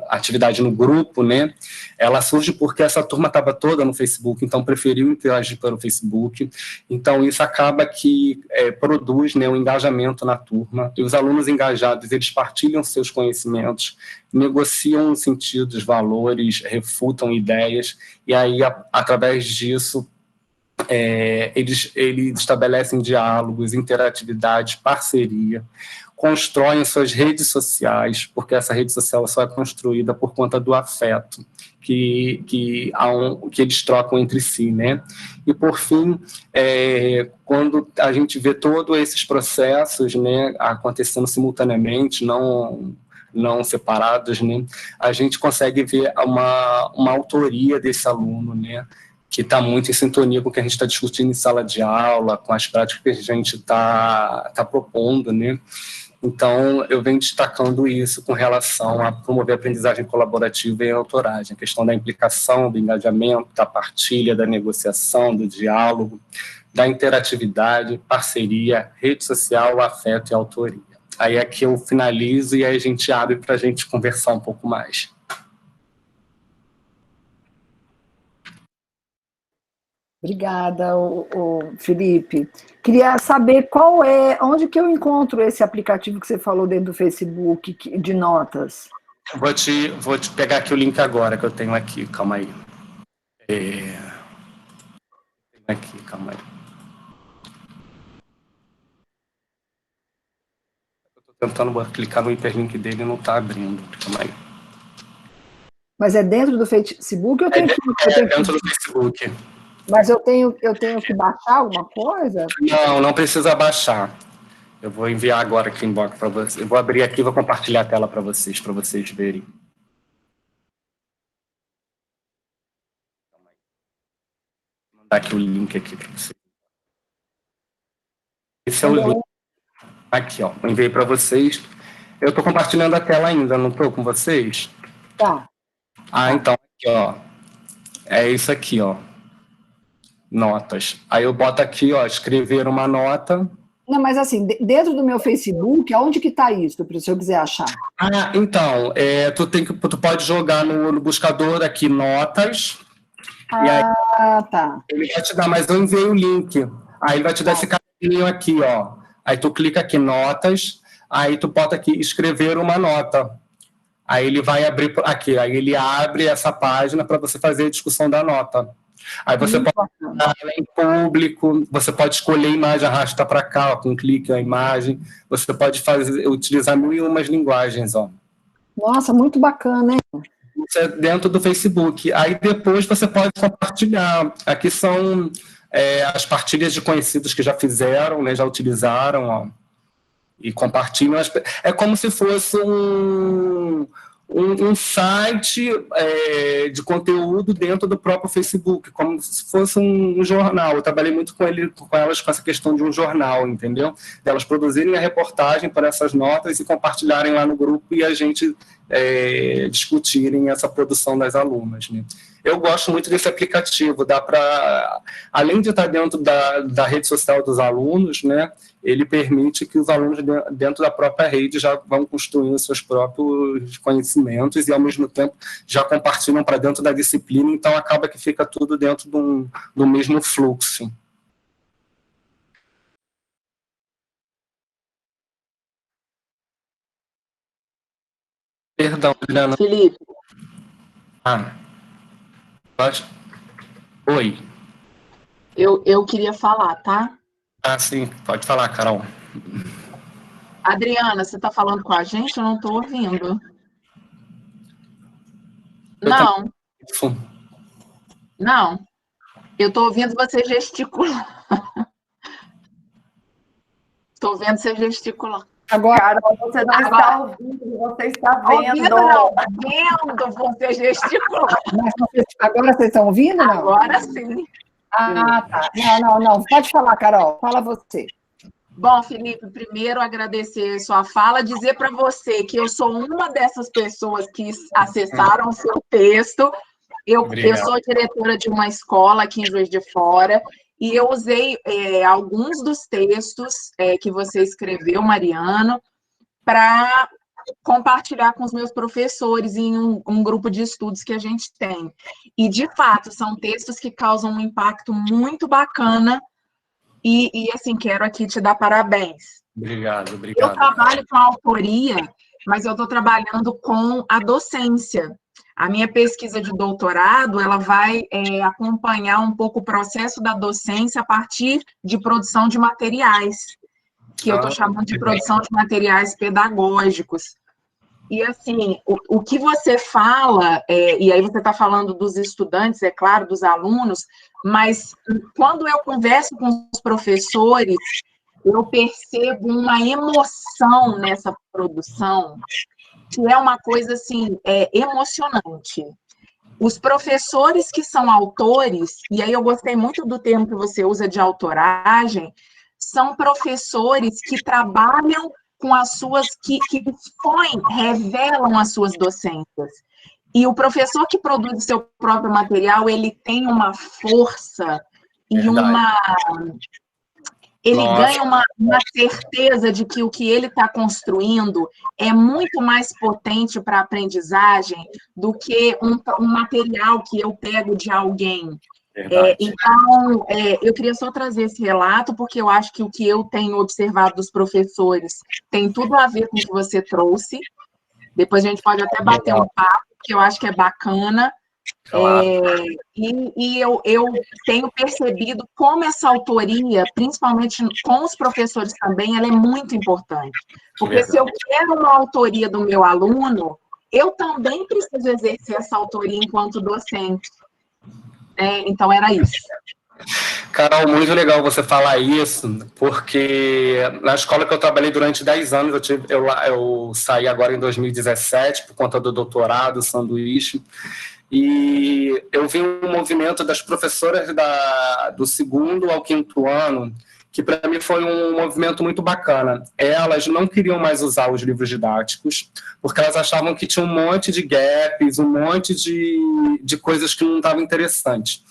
atividade no grupo, né? Ela surge porque essa turma estava toda no Facebook, então preferiu interagir pelo Facebook. Então isso acaba que produz, né, um engajamento na turma. E os alunos engajados, eles partilham seus conhecimentos, negociam sentidos, valores, refutam ideias. E aí, através disso, eles estabelecem diálogos, interatividade, parceria, constroem suas redes sociais, porque essa rede social só é construída por conta do afeto que eles trocam entre si, né? E, por fim, quando a gente vê todos esses processos, né, acontecendo simultaneamente, não separados, né, a gente consegue ver uma autoria desse aluno, né, que está muito em sintonia com o que a gente está discutindo em sala de aula, com as práticas que a gente está propondo, né? Então, eu venho destacando isso com relação a promover a aprendizagem colaborativa e a autoragem, a questão da implicação, do engajamento, da partilha, da negociação, do diálogo, da interatividade, parceria, rede social, afeto e autoria. Aí aqui eu finalizo e aí a gente abre para a gente conversar um pouco mais. Obrigada, Felipe. Queria saber onde que eu encontro esse aplicativo que você falou dentro do Facebook de notas. Vou te pegar aqui o link agora que eu tenho aqui, calma aí. Aqui, calma aí. Eu estou tentando clicar no hiperlink dele e não está abrindo, calma aí. Mas é dentro do Facebook ou eu tenho dentro do Facebook. Mas eu tenho que baixar alguma coisa? Não precisa baixar. Eu vou enviar agora aqui em inbox para vocês. Eu vou abrir aqui e vou compartilhar a tela para vocês verem. Vou mandar aqui o link aqui para vocês. Esse é o link. Aqui, ó. Eu enviei para vocês. Eu estou compartilhando a tela ainda, não estou com vocês? Tá. Então, aqui, ó. É isso aqui, ó. Notas. Aí eu boto aqui, ó, escrever uma nota. Não, mas assim, dentro do meu Facebook, aonde que está isso, se eu quiser achar? Então, tu pode jogar no buscador aqui, notas. E aí, tá. Ele vai te dar, mas eu enviei o link. Aí ele vai te dar esse caminho aqui, ó. Aí tu clica aqui, notas. Aí tu bota aqui, escrever uma nota. Aí ele vai abrir aqui. Aí ele abre essa página para você fazer a discussão da nota. Aí você pode ela em público, você pode escolher a imagem, arrasta para cá, ó, com um clique a imagem. Você pode utilizar 1001 linguagens, ó. Nossa, muito bacana, hein? Isso é dentro do Facebook. Aí depois você pode compartilhar. Aqui são as partilhas de conhecidos que já fizeram, né, já utilizaram, ó, e compartilham. É como se fosse um site de conteúdo dentro do próprio Facebook, como se fosse um jornal. Eu trabalhei muito com elas com essa questão de um jornal, entendeu? Delas produzirem a reportagem para essas notas e compartilharem lá no grupo e a gente discutirem essa produção das alunas, né? Eu gosto muito desse aplicativo, dá para, além de estar dentro da rede social dos alunos, né, ele permite que os alunos dentro da própria rede já vão construindo seus próprios conhecimentos e, ao mesmo tempo, já compartilham para dentro da disciplina, então acaba que fica tudo dentro do mesmo fluxo. Perdão, Juliana. Felipe. Pode? Oi. Eu queria falar, tá? Ah, sim, pode falar, Carol. Adriana, você está falando com a gente? Eu não estou ouvindo. Eu Não, também. não. Eu estou ouvindo você gesticular. Estou vendo você gesticular. Agora, Carol, você não está ouvindo, você está vendo. Ouvindo não, vendo você gesticular. agora vocês estão ouvindo, não? Agora sim. Ah, tá. Não. Pode falar, Carol. Fala você. Bom, Felipe, primeiro agradecer sua fala, dizer para você que eu sou uma dessas pessoas que acessaram o seu texto. Eu sou diretora de uma escola aqui em Juiz de Fora e eu usei alguns dos textos que você escreveu, Mariano, para compartilhar com os meus professores em um grupo de estudos que a gente tem. E, de fato, são textos que causam um impacto muito bacana e assim, quero aqui te dar parabéns. Obrigado. Eu trabalho com a autoria, mas eu estou trabalhando com a docência. A minha pesquisa de doutorado, ela vai acompanhar um pouco o processo da docência a partir de produção de materiais, que eu estou chamando de produção de materiais pedagógicos. E, assim, o que você fala, e aí você está falando dos estudantes, é claro, dos alunos, mas quando eu converso com os professores, eu percebo uma emoção nessa produção, que é uma coisa, assim, emocionante. Os professores que são autores, e aí eu gostei muito do termo que você usa de autoragem, são professores que trabalham com as suas, que expõem, revelam as suas docências. E o professor que produz o seu próprio material, ele tem uma força e ele ganha uma certeza de que o que ele está construindo é muito mais potente para a aprendizagem do que um material que eu pego de alguém. Então, eu queria só trazer esse relato, porque eu acho que o que eu tenho observado dos professores tem tudo a ver com o que você trouxe. Depois a gente pode até bater um papo, que eu acho que é bacana. Claro. E eu tenho percebido como essa autoria, principalmente com os professores também, ela é muito importante. Porque se eu quero uma autoria do meu aluno, eu também preciso exercer essa autoria enquanto docente. Então, era isso. Carol, muito legal você falar isso, porque na escola que eu trabalhei durante 10 anos, eu saí agora em 2017 por conta do doutorado, sanduíche, e eu vi um movimento das professoras do 2º ao 5º ano, que para mim foi um movimento muito bacana. Elas não queriam mais usar os livros didáticos, porque elas achavam que tinha um monte de gaps, um monte de coisas que não estavam interessantes.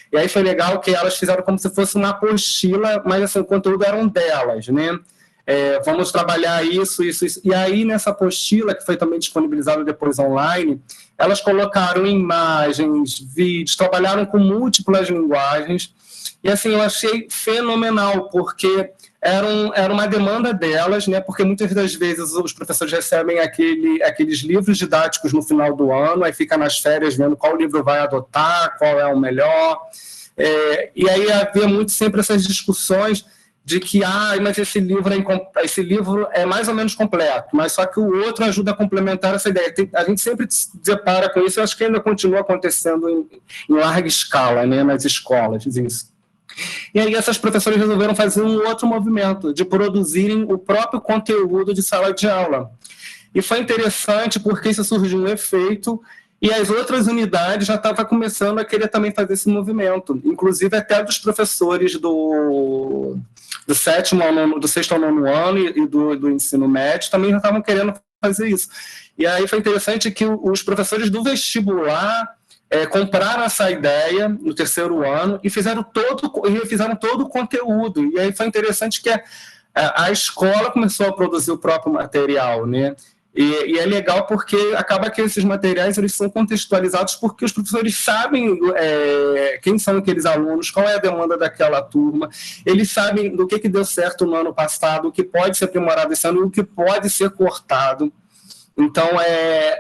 E aí foi legal que elas fizeram como se fosse uma apostila, mas assim, o conteúdo eram delas, né? Vamos trabalhar isso. E aí, nessa apostila, que foi também disponibilizada depois online, elas colocaram imagens, vídeos, trabalharam com múltiplas linguagens. E assim, eu achei fenomenal, porque era uma demanda delas, né? Porque muitas das vezes os professores recebem aqueles livros didáticos no final do ano, aí fica nas férias vendo qual livro vai adotar, qual é o melhor. E aí havia muito sempre essas discussões de que, mas esse livro é mais ou menos completo, mas só que o outro ajuda a complementar essa ideia. A gente sempre se depara com isso, eu acho que ainda continua acontecendo em larga escala, né, nas escolas, isso. E aí essas professoras resolveram fazer um outro movimento, de produzirem o próprio conteúdo de sala de aula. E foi interessante porque isso surgiu um efeito e as outras unidades já estavam começando a querer também fazer esse movimento, inclusive até dos professores do 6º ao 9º ano e do ensino médio também já estavam querendo fazer isso. E aí foi interessante que os professores do vestibular compraram essa ideia no 3º ano e fizeram todo o conteúdo. E aí foi interessante que a escola começou a produzir o próprio material, né? E é legal porque acaba que esses materiais eles são contextualizados porque os professores sabem quem são aqueles alunos, qual é a demanda daquela turma, eles sabem do que deu certo no ano passado, o que pode ser aprimorado esse ano e o que pode ser cortado. Então,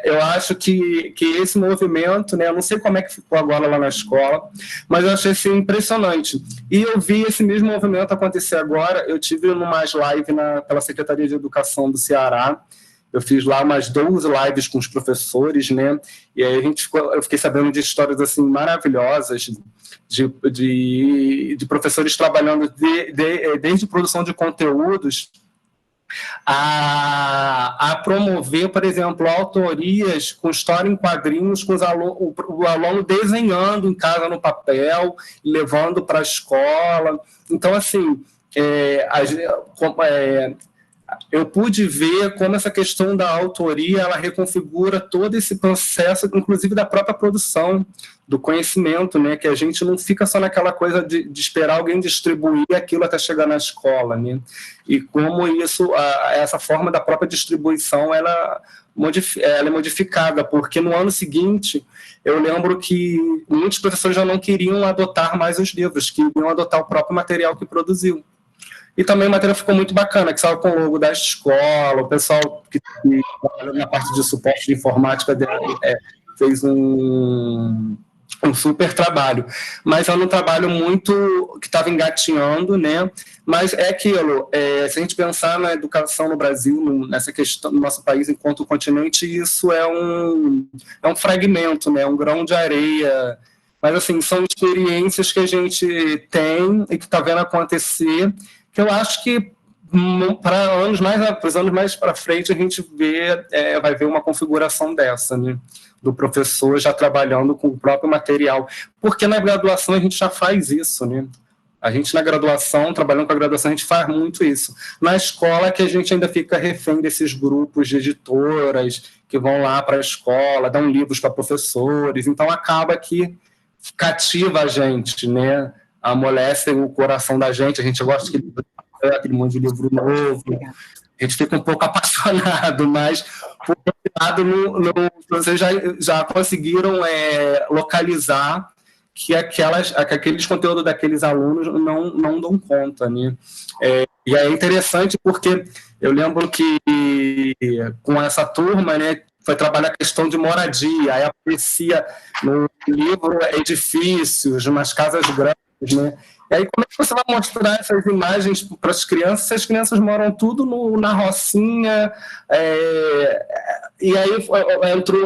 eu acho que esse movimento, né, eu não sei como é que ficou agora lá na escola, mas eu achei assim, impressionante. E eu vi esse mesmo movimento acontecer agora, eu tive umas lives pela Secretaria de Educação do Ceará, eu fiz lá umas 12 lives com os professores, né, e aí eu fiquei sabendo de histórias assim, maravilhosas, de professores trabalhando desde produção de conteúdos, a promover, por exemplo, autorias com história em quadrinhos, com o aluno desenhando em casa no papel, levando para a escola. Então, assim, eu pude ver como essa questão da autoria ela reconfigura todo esse processo, inclusive da própria produção do conhecimento, né? Que a gente não fica só naquela coisa de esperar alguém distribuir aquilo até chegar na escola, né? E como essa forma da própria distribuição ela é modificada, porque no ano seguinte eu lembro que muitos professores já não queriam adotar mais os livros, queriam adotar o próprio material que produziu. E também o material ficou muito bacana, que saiu com o logo da escola, o pessoal que trabalhou na parte de suporte de informática fez um super trabalho. Mas era um trabalho muito que estava engatinhando, né? Mas é aquilo, se a gente pensar na educação no Brasil, nessa questão no nosso país enquanto continente, isso é um fragmento, né? Um grão de areia. Mas, assim, são experiências que a gente tem e que está vendo acontecer, que eu acho que para os anos mais para frente a gente vai ver uma configuração dessa, né? Do professor já trabalhando com o próprio material, porque na graduação a gente já faz isso, né? A gente na graduação, trabalhando com a graduação, a gente faz muito isso. Na escola é que a gente ainda fica refém desses grupos de editoras que vão lá para a escola, dão livros para professores, então acaba que cativa a gente, né? Amolece o coração da gente, a gente gosta de aquele monte de livro novo, a gente fica um pouco apaixonado, mas, por outro lado, vocês já conseguiram localizar que aqueles conteúdos daqueles alunos não dão conta, né? E é interessante porque eu lembro que com essa turma, né, foi trabalhar a questão de moradia, aí aparecia no livro edifícios, umas casas grandes, né? E aí, como é que você vai mostrar essas imagens para as crianças se as crianças moram tudo na rocinha? E aí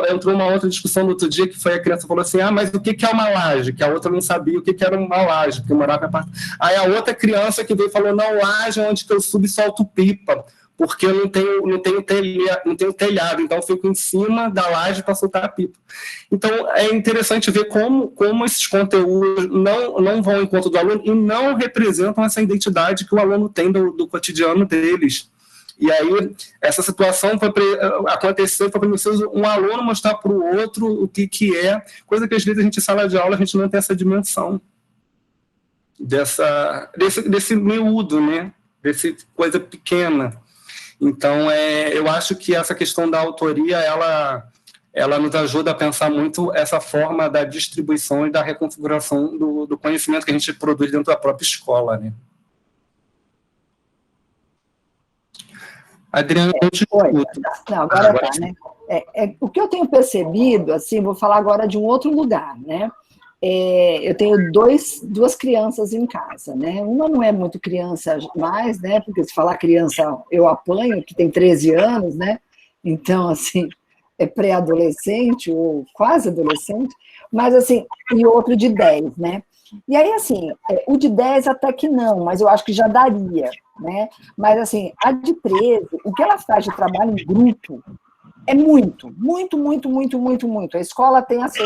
entrou uma outra discussão no outro dia, que foi a criança falou assim, mas o que é uma laje? Que a outra não sabia o que era uma laje, porque morava em apartamento. Aí a outra criança que veio falou, não, laje é onde que eu subo e solto pipa, porque eu não tenho telhado, então eu fico em cima da laje para soltar a pipa. Então, é interessante ver como esses conteúdos não vão ao encontro do aluno e não representam essa identidade que o aluno tem do cotidiano deles. E aí, essa situação aconteceu, foi preciso um aluno mostrar para o outro o que é, coisa que às vezes a gente, em sala de aula, a gente não tem essa dimensão desse miúdo, né? Desse coisa pequena. Então, eu acho que essa questão da autoria, ela nos ajuda a pensar muito essa forma da distribuição e da reconfiguração do conhecimento que a gente produz dentro da própria escola, né? Adriana, eu te escuto. Não, agora tá, né? O que eu tenho percebido, assim, vou falar agora de um outro lugar, né? Eu tenho duas crianças em casa, né? Uma não é muito criança mais, né? Porque se falar criança, eu apanho, que tem 13 anos, né? Então, assim, é pré-adolescente ou quase adolescente, mas, assim, e outro de 10, né? E aí, assim, o de 10 até que não, mas eu acho que já daria, né? Mas, assim, a de 13, o que ela faz de trabalho em grupo é muito. A escola tem assim,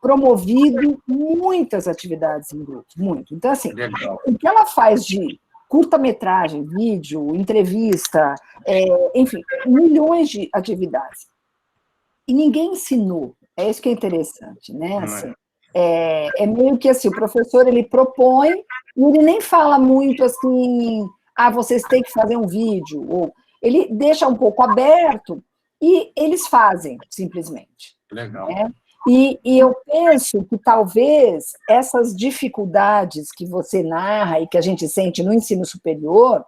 promovido muitas atividades em grupo, muito. Então, assim, o que ela faz de curta-metragem, vídeo, entrevista, enfim, milhões de atividades. E ninguém ensinou. É isso que é interessante, né? Assim, é meio que assim, o professor, ele propõe, e ele nem fala muito assim, vocês têm que fazer um vídeo, ou ele deixa um pouco aberto, e eles fazem, simplesmente. Legal. Né? E eu penso que talvez essas dificuldades que você narra e que a gente sente no ensino superior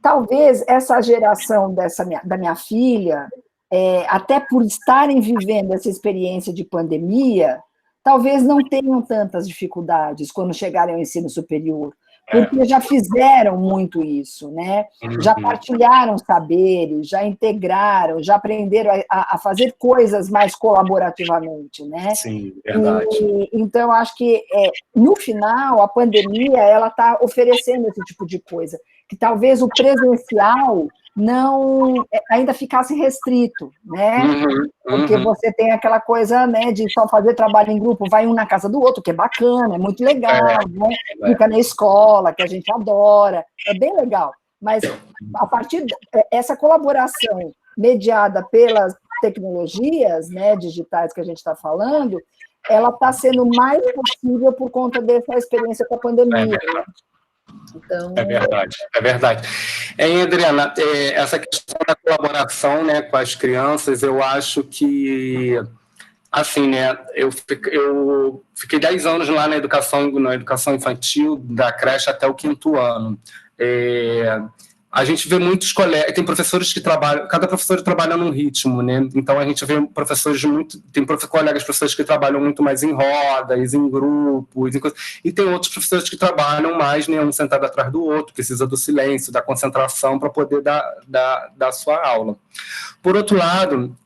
talvez essa geração da minha filha, até por estarem vivendo essa experiência de pandemia, talvez não tenham tantas dificuldades quando chegarem ao ensino superior, porque já fizeram muito isso, né? Já partilharam saberes, já integraram, já aprenderam a fazer coisas mais colaborativamente, né? Sim, verdade. Então, acho que, no final, a pandemia ela está oferecendo esse tipo de coisa, que talvez o presencial não ainda ficasse restrito, né? Porque você tem aquela coisa, né, de só fazer trabalho em grupo, vai um na casa do outro, que é bacana, é muito legal, né? Fica na escola, que a gente adora, é bem legal. Mas a partir dessa colaboração mediada pelas tecnologias, né, digitais que a gente está falando, ela está sendo mais possível por conta dessa experiência com a pandemia. Né? Então... É verdade. Adriana, essa questão da colaboração, né, com as crianças, eu acho que, assim, né, eu fiquei 10 anos lá na educação infantil, da creche até o 5º ano. A gente vê muitos colegas, tem professores que trabalham, cada professor trabalha num ritmo, né? Então a gente vê professores que trabalham muito mais em rodas, em grupos, e tem outros professores que trabalham mais, né, um sentado atrás do outro, precisa do silêncio, da concentração para poder dar sua aula. Por outro lado,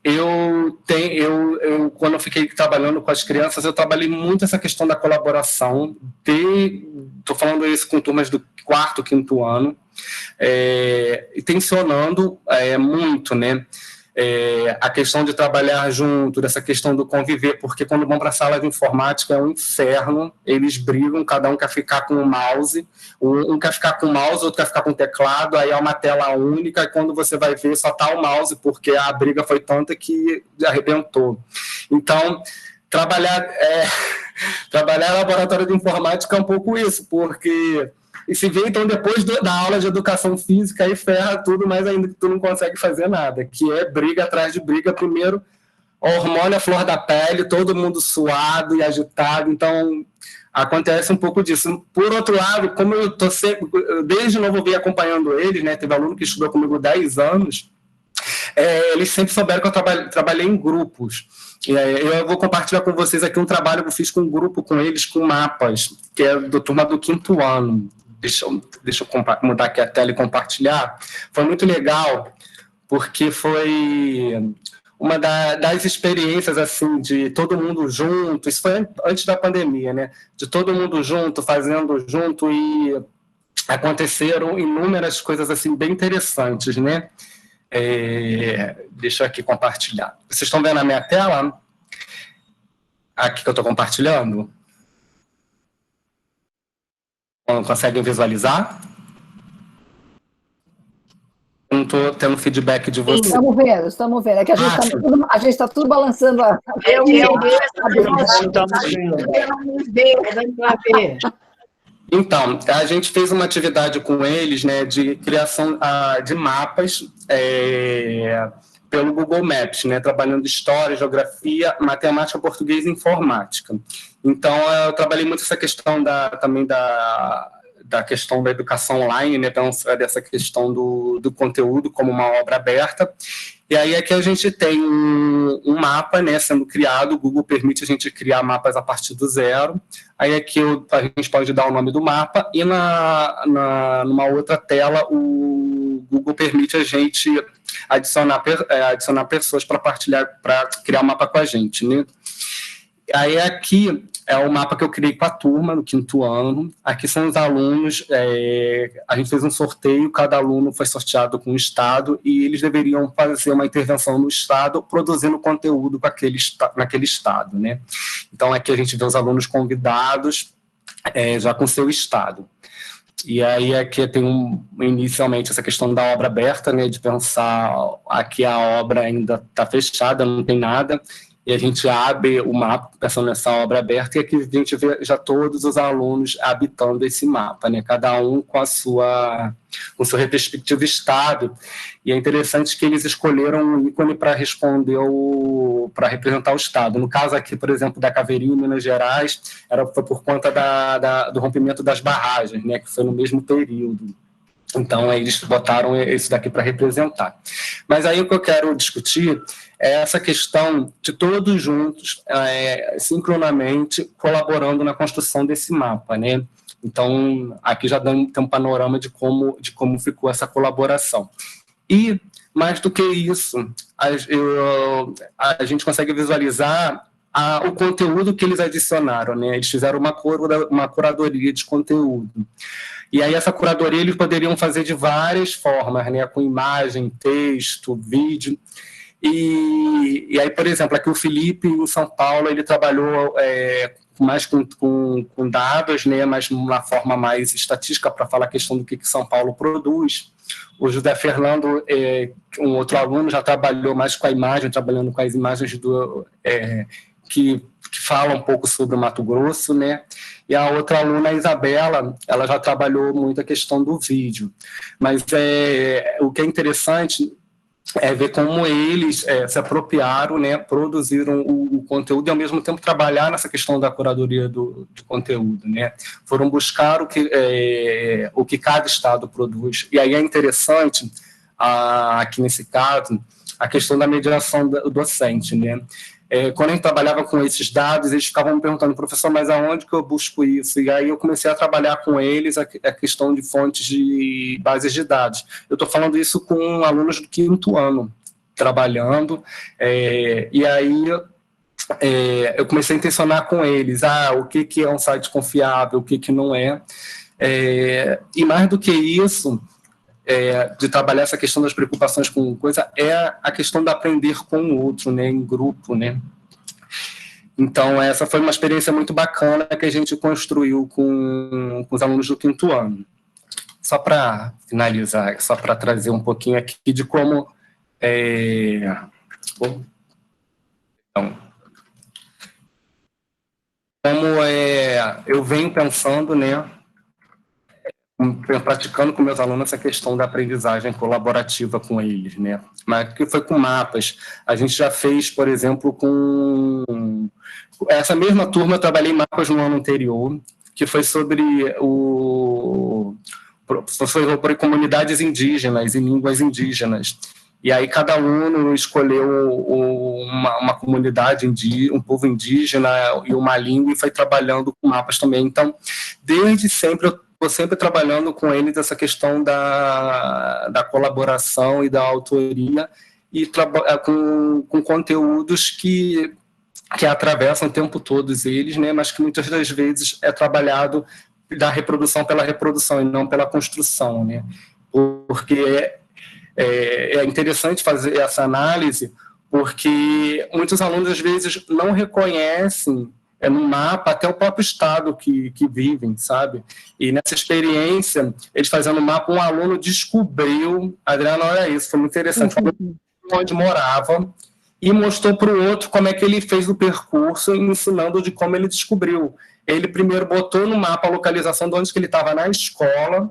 quando eu fiquei trabalhando com as crianças, eu trabalhei muito essa questão da colaboração, estou falando isso com turmas do 4º, 5º ano, e tensionando muito, né? A questão de trabalhar junto, dessa questão do conviver, porque quando vão para a sala de informática é um inferno, eles brigam, cada um quer ficar com o mouse, um quer ficar com o mouse, outro quer ficar com o teclado, aí é uma tela única, e quando você vai ver só está o mouse, porque a briga foi tanta que arrebentou. Então, trabalhar em laboratório de informática é um pouco isso, porque... E se vê, então, depois da aula de educação física, aí ferra tudo, mas ainda que tu não consegue fazer nada, que é briga atrás de briga. Primeiro, o hormônio à flor da pele, todo mundo suado e agitado, então acontece um pouco disso. Por outro lado, como eu estou sempre, desde novo vim acompanhando eles, né, teve aluno que estudou comigo 10 anos, eles sempre souberam que eu trabalhei em grupos. E eu vou compartilhar com vocês aqui um trabalho que eu fiz com um grupo com eles, com mapas, que é do turma do 5º ano. Deixa eu mudar aqui a tela e compartilhar. Foi muito legal, porque foi uma das experiências, assim, de todo mundo junto. Isso foi antes da pandemia, né? De todo mundo junto, fazendo junto, e aconteceram inúmeras coisas, assim, bem interessantes, né? Deixa eu aqui compartilhar. Vocês estão vendo a minha tela? Aqui que eu estou compartilhando? Conseguem visualizar? Não estou tendo feedback de vocês. Estamos vendo. É que a gente está tudo balançando a... Então, a gente fez uma atividade com eles, né, de criação de mapas pelo Google Maps, né, trabalhando história, geografia, matemática, português e informática. Então, eu trabalhei muito essa questão também da questão da educação online, né, dessa questão do conteúdo como uma obra aberta. E aí aqui a gente tem um mapa, né, sendo criado, o Google permite a gente criar mapas a partir do zero. Aí aqui a gente pode dar o nome do mapa, e numa outra tela o Google permite a gente adicionar pessoas para criar um mapa com a gente, né? Aí aqui é o mapa que eu criei com a turma do 5º ano. Aqui são os alunos, a gente fez um sorteio, cada aluno foi sorteado com um estado, e eles deveriam fazer uma intervenção no estado, produzindo conteúdo naquele estado, né? Então aqui a gente vê os alunos convidados, já com seu estado. E aí aqui tem inicialmente essa questão da obra aberta, né, de pensar, aqui a obra ainda está fechada, não tem nada, e a gente abre o mapa pensando nessa obra aberta, e aqui a gente vê já todos os alunos habitando esse mapa, né? Cada um com o seu respectivo estado. E é interessante que eles escolheram um ícone para para representar o estado. No caso aqui, por exemplo, da Caveirinha, em Minas Gerais, foi por conta do rompimento das barragens, né? Que foi no mesmo período. Então, eles botaram isso daqui para representar. Mas aí o que eu quero discutir é essa questão de todos juntos, sincronamente, colaborando na construção desse mapa, né? Então, aqui já tem um panorama de como ficou essa colaboração. E, mais do que isso, a gente consegue visualizar o conteúdo que eles adicionaram, né? Eles fizeram uma curadoria de conteúdo. E aí essa curadoria eles poderiam fazer de várias formas, né? Com imagem, texto, vídeo. E aí, por exemplo, aqui o Felipe, em São Paulo, ele trabalhou mais com dados, né? Mas uma forma mais estatística para falar a questão do que São Paulo produz. O José Fernando, um outro aluno, já trabalhou mais com a imagem, trabalhando com as imagens que fala um pouco sobre o Mato Grosso, né? E a outra aluna, a Isabela, ela já trabalhou muito a questão do vídeo. Mas o que é interessante é ver como eles se apropriaram, né? Produziram o conteúdo e, ao mesmo tempo, trabalhar nessa questão da curadoria do conteúdo, né? Foram buscar o que cada estado produz. E aí é interessante, aqui nesse caso, a questão da mediação do docente, né? Quando a gente trabalhava com esses dados, eles ficavam me perguntando, professor, mas aonde que eu busco isso? E aí eu comecei a trabalhar com eles a questão de fontes de bases de dados. Eu estou falando isso com alunos do 5º ano, trabalhando, e aí eu comecei a intencionar com eles, o que é um site confiável, o que não é. E mais do que isso, de trabalhar essa questão das preocupações com coisa, é a questão de aprender com o outro, né, em grupo, né. Então, essa foi uma experiência muito bacana que a gente construiu com os alunos do 5º ano. Só para finalizar, só para trazer um pouquinho aqui de como... eu venho pensando, né, praticando com meus alunos essa questão da aprendizagem colaborativa com eles, né? Mas que foi com mapas. A gente já fez, por exemplo, com essa mesma turma, eu trabalhei em mapas no ano anterior, que foi sobre sobre comunidades indígenas e línguas indígenas. E aí cada aluno escolheu uma comunidade indígena, um povo indígena e uma língua, e foi trabalhando com mapas também. Então, desde sempre eu estou sempre trabalhando com eles essa questão da colaboração e da autoria, e com conteúdos que atravessam o tempo todos eles, né, mas que muitas das vezes é trabalhado da reprodução pela reprodução e não pela construção, né, porque é interessante fazer essa análise, porque muitos alunos às vezes não reconhecem no mapa até o próprio estado que vivem, sabe? E nessa experiência, eles fazendo o mapa, um aluno descobriu, Adriana, olha isso, foi muito interessante, onde morava, e mostrou para o outro como é que ele fez o percurso, ensinando de como ele descobriu. Ele primeiro botou no mapa a localização de onde que ele estava na escola,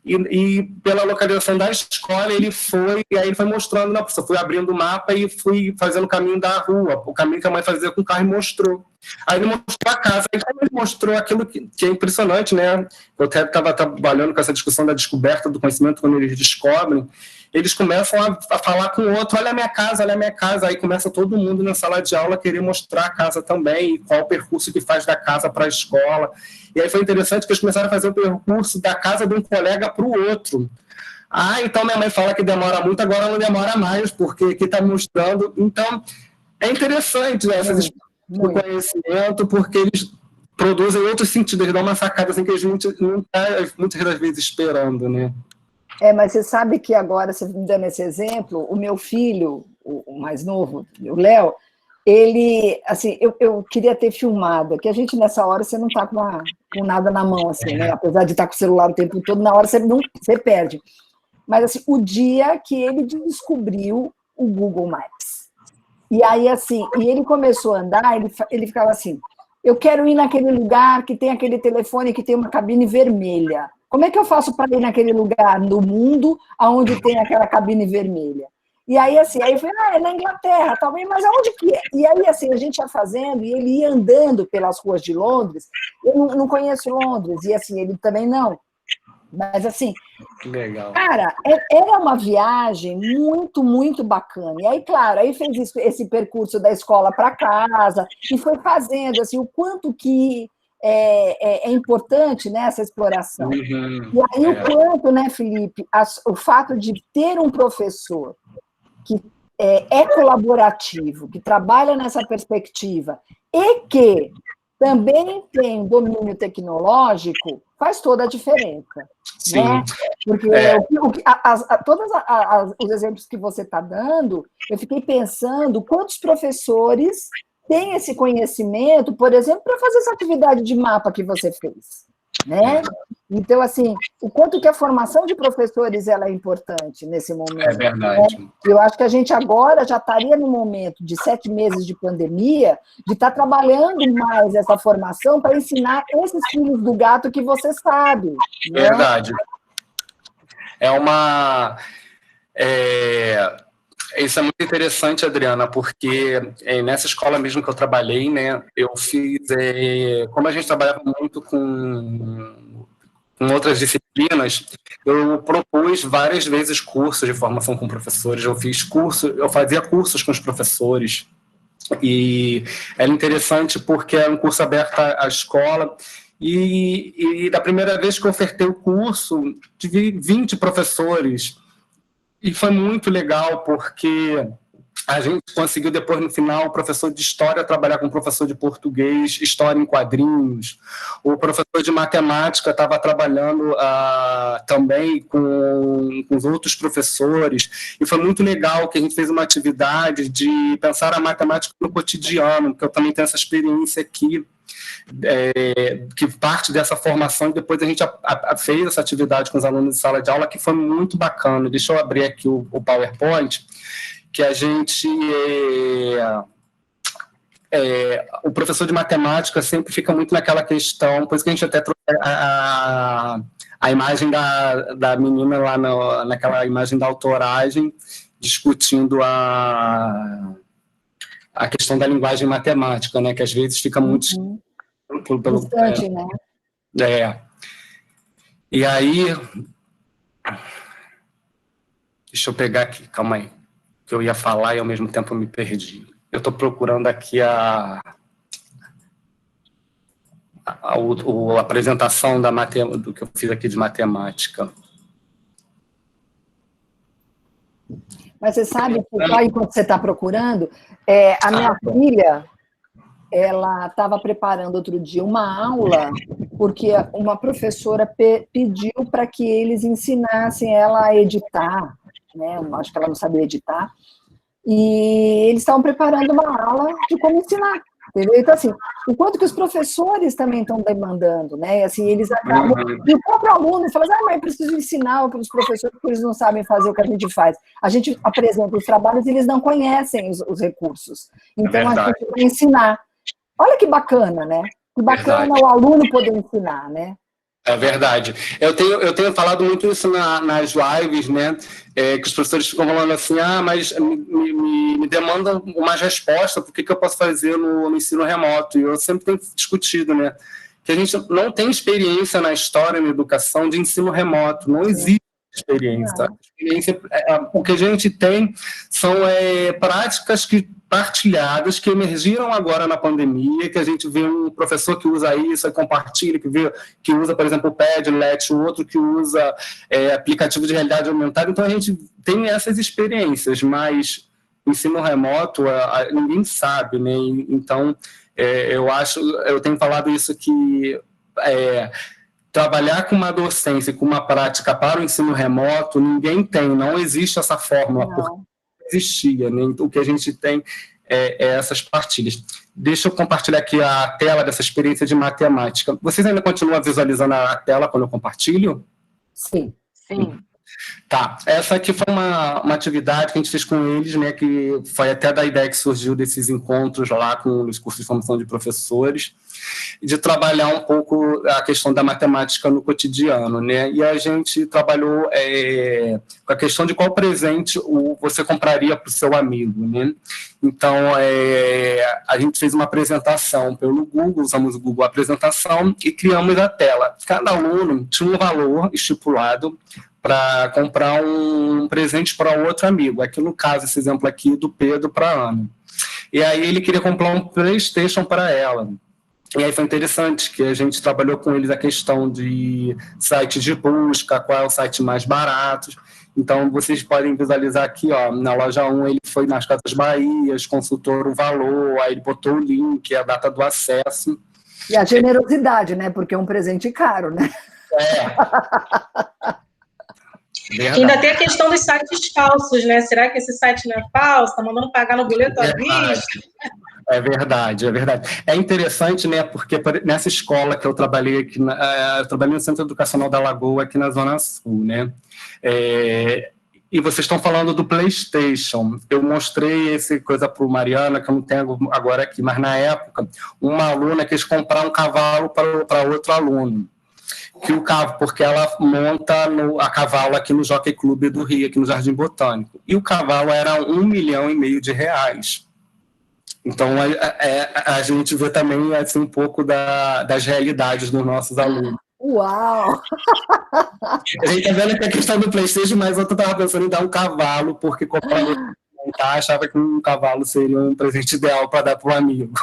e pela localização da escola ele foi, e aí ele foi mostrando, não, eu fui abrindo o mapa e fui fazendo o caminho da rua, o caminho que a mãe fazia com o carro, e mostrou. Aí ele mostrou a casa, aí ele mostrou aquilo que é impressionante, né? Eu até estava trabalhando com essa discussão da descoberta do conhecimento, quando eles descobrem, eles começam a falar com o outro, olha a minha casa, aí começa todo mundo na sala de aula a querer mostrar a casa também, e qual o percurso que faz da casa para a escola. E aí foi interessante que eles começaram a fazer o percurso da casa de um colega para o outro. Então minha mãe fala que demora muito, agora não demora mais, porque aqui está mostrando. Então, é interessante, né, essas do conhecimento, porque eles produzem outros sentidos, eles dão uma sacada assim, que a gente não está muitas das vezes esperando, né? Mas você sabe que agora, você me dando esse exemplo, o meu filho, o mais novo, o Léo, ele, assim, eu queria ter filmado, que a gente nessa hora você não está com nada na mão, assim, né? Apesar de estar com o celular o tempo todo, na hora você perde. Mas, assim, o dia que ele descobriu o Google Maps. E aí, assim, e ele começou a andar, ele ficava assim, eu quero ir naquele lugar que tem aquele telefone que tem uma cabine vermelha. Como é que eu faço para ir naquele lugar no mundo onde tem aquela cabine vermelha? E aí, assim, aí eu falei, é na Inglaterra, talvez, mas aonde que é? E aí, assim, a gente ia fazendo, e ele ia andando pelas ruas de Londres, eu não conheço Londres, e assim, ele também não. Mas, assim, Legal. cara, era uma viagem muito, muito bacana. E aí, claro, aí fez esse percurso da escola para casa e foi fazendo, assim, o quanto que é importante, né, essa exploração. E aí, o quanto, né, Felipe, o fato de ter um professor que é colaborativo, que trabalha nessa perspectiva e que também tem domínio tecnológico, faz toda a diferença. Sim. Né? Porque todos os exemplos que você está dando, eu fiquei pensando quantos professores têm esse conhecimento, por exemplo, para fazer essa atividade de mapa que você fez. Né? Então, assim, o quanto que a formação de professores ela é importante nesse momento. É verdade. Né? Eu acho que a gente agora já estaria no momento de 7 meses de pandemia, de estar trabalhando mais essa formação para ensinar esses filhos do gato que você sabe. Né? Verdade. Isso é muito interessante, Adriana, porque nessa escola mesmo que eu trabalhei, né, eu fiz, como a gente trabalhava muito com outras disciplinas, eu propus várias vezes cursos de formação com professores, eu fazia cursos com os professores, e era interessante porque era um curso aberto à escola, e da primeira vez que eu ofertei o curso, tive 20 professores, e foi muito legal, porque a gente conseguiu depois, no final, o professor de história trabalhar com o professor de português, história em quadrinhos. O professor de matemática estava trabalhando também com os outros professores. E foi muito legal que a gente fez uma atividade de pensar a matemática no cotidiano, porque eu também tenho essa experiência aqui, que parte dessa formação, e depois a gente fez essa atividade com os alunos de sala de aula, que foi muito bacana. Deixa eu abrir aqui o PowerPoint, que a gente... o professor de matemática sempre fica muito naquela questão, por isso que a gente até trouxe a imagem da menina lá naquela imagem da autoragem, discutindo a questão da linguagem matemática, né, que às vezes fica muito... Distante, né? E aí... Deixa eu pegar aqui, calma aí, que eu ia falar e ao mesmo tempo eu me perdi. Eu estou procurando aqui a apresentação do que eu fiz aqui de matemática. Mas você sabe, enquanto você está procurando, a minha filha, ela estava preparando outro dia uma aula, porque uma professora pediu para que eles ensinassem ela a editar, né? Eu acho que ela não sabia editar, e eles estavam preparando uma aula de como ensinar. Entendeu? Então, assim, o quanto que os professores também estão demandando, né? Assim, eles acabam... E o próprio aluno fala assim, mas eu preciso ensinar para os professores porque eles não sabem fazer o que a gente faz. A gente apresenta os trabalhos e eles não conhecem os recursos. Então, a gente vai ensinar. Olha que bacana, né? Que bacana o aluno poder ensinar, né? É verdade. Eu tenho falado muito isso nas lives, né? Que os professores ficam falando assim, mas me demandam umas respostas, por que eu posso fazer no ensino remoto? E eu sempre tenho discutido, né? Que a gente não tem experiência na história, na educação, de ensino remoto. Não existe experiência. O que a gente tem são práticas partilhadas que emergiram agora na pandemia, que a gente vê um professor que usa isso, compartilha, que usa, por exemplo, o Padlet, o outro que usa aplicativo de realidade aumentada. Então, a gente tem essas experiências, mas ensino remoto, ninguém sabe, né? Então, eu tenho falado isso que... trabalhar com uma docência e com uma prática para o ensino remoto, ninguém tem, não existe essa fórmula, porque não existia, né? O que a gente tem é essas partilhas. Deixa eu compartilhar aqui a tela dessa experiência de matemática. Vocês ainda continuam visualizando a tela quando eu compartilho? Sim. Sim. Tá, essa aqui foi uma atividade que a gente fez com eles, né, que foi até da ideia que surgiu desses encontros lá com os cursos de formação de professores, de trabalhar um pouco a questão da matemática no cotidiano, né, e a gente trabalhou com a questão de qual presente você compraria para o seu amigo, né, então a gente fez uma apresentação pelo Google, usamos o Google Apresentação e criamos a tela. Cada aluno tinha um valor estipulado para comprar um presente para outro amigo. Aqui no caso, esse exemplo aqui do Pedro para a Ana. E aí ele queria comprar um PlayStation para ela. E aí foi interessante que a gente trabalhou com eles a questão de sites de busca, qual é o site mais barato. Então, vocês podem visualizar aqui, ó, na loja 1, ele foi nas Casas Bahia, consultou o valor, aí ele botou o link, a data do acesso. E a generosidade, né? Porque é um presente caro, né? Verdade. Ainda tem a questão dos sites falsos, né? Será que esse site não é falso? Está mandando pagar no boleto à vista? É verdade, é verdade. É interessante, né, porque nessa escola que eu trabalhei aqui, eu trabalhei no Centro Educacional da Lagoa, aqui na Zona Sul, né, e vocês estão falando do PlayStation. Eu mostrei essa coisa para o Mariana, que eu não tenho agora aqui, mas na época, uma aluna quis comprar um cavalo para outro aluno. Porque ela monta a cavalo aqui no Jockey Club do Rio, aqui no Jardim Botânico. E o cavalo era R$1,5 milhão de. Então, a gente vê também assim, um pouco das realidades dos nossos alunos. Uau! A gente está vendo que a questão do PlayStation, mas eu estava pensando em dar um cavalo, porque comprando achava que um cavalo seria um presente ideal para dar para o amigo.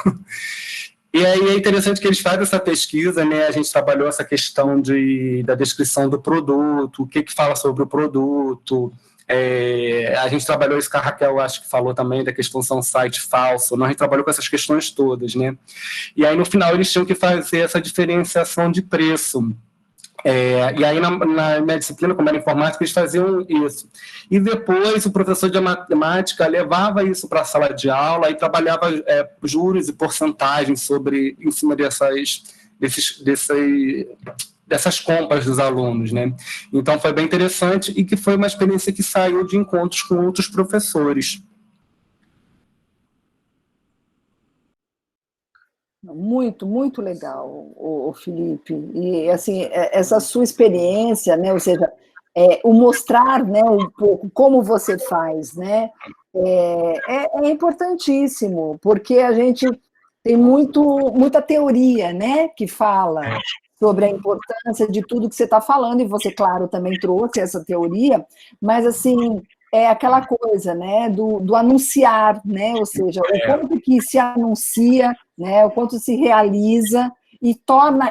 E aí é interessante que eles fazem essa pesquisa, né? A gente trabalhou essa questão da descrição do produto, o que fala sobre o produto. A gente trabalhou isso que a Raquel, acho que falou também, da questão de um site falso. A gente trabalhou com essas questões todas, né? E aí, no final, eles tinham que fazer essa diferenciação de preço. E aí, na minha disciplina, como era informática, eles faziam isso. E depois, o professor de matemática levava isso para a sala de aula e trabalhava juros e porcentagens em cima dessas compras dos alunos, né? Então, foi bem interessante e que foi uma experiência que saiu de encontros com outros professores. Muito, muito legal, o Felipe. E, assim, essa sua experiência, né, ou seja, o mostrar, né, um pouco como você faz, né, é importantíssimo, porque a gente tem muita teoria, né, que fala sobre a importância de tudo que você está falando, e você, claro, também trouxe essa teoria, mas, assim, é aquela coisa, né, do anunciar, né, ou seja, o quanto que se anuncia, né, o quanto se realiza e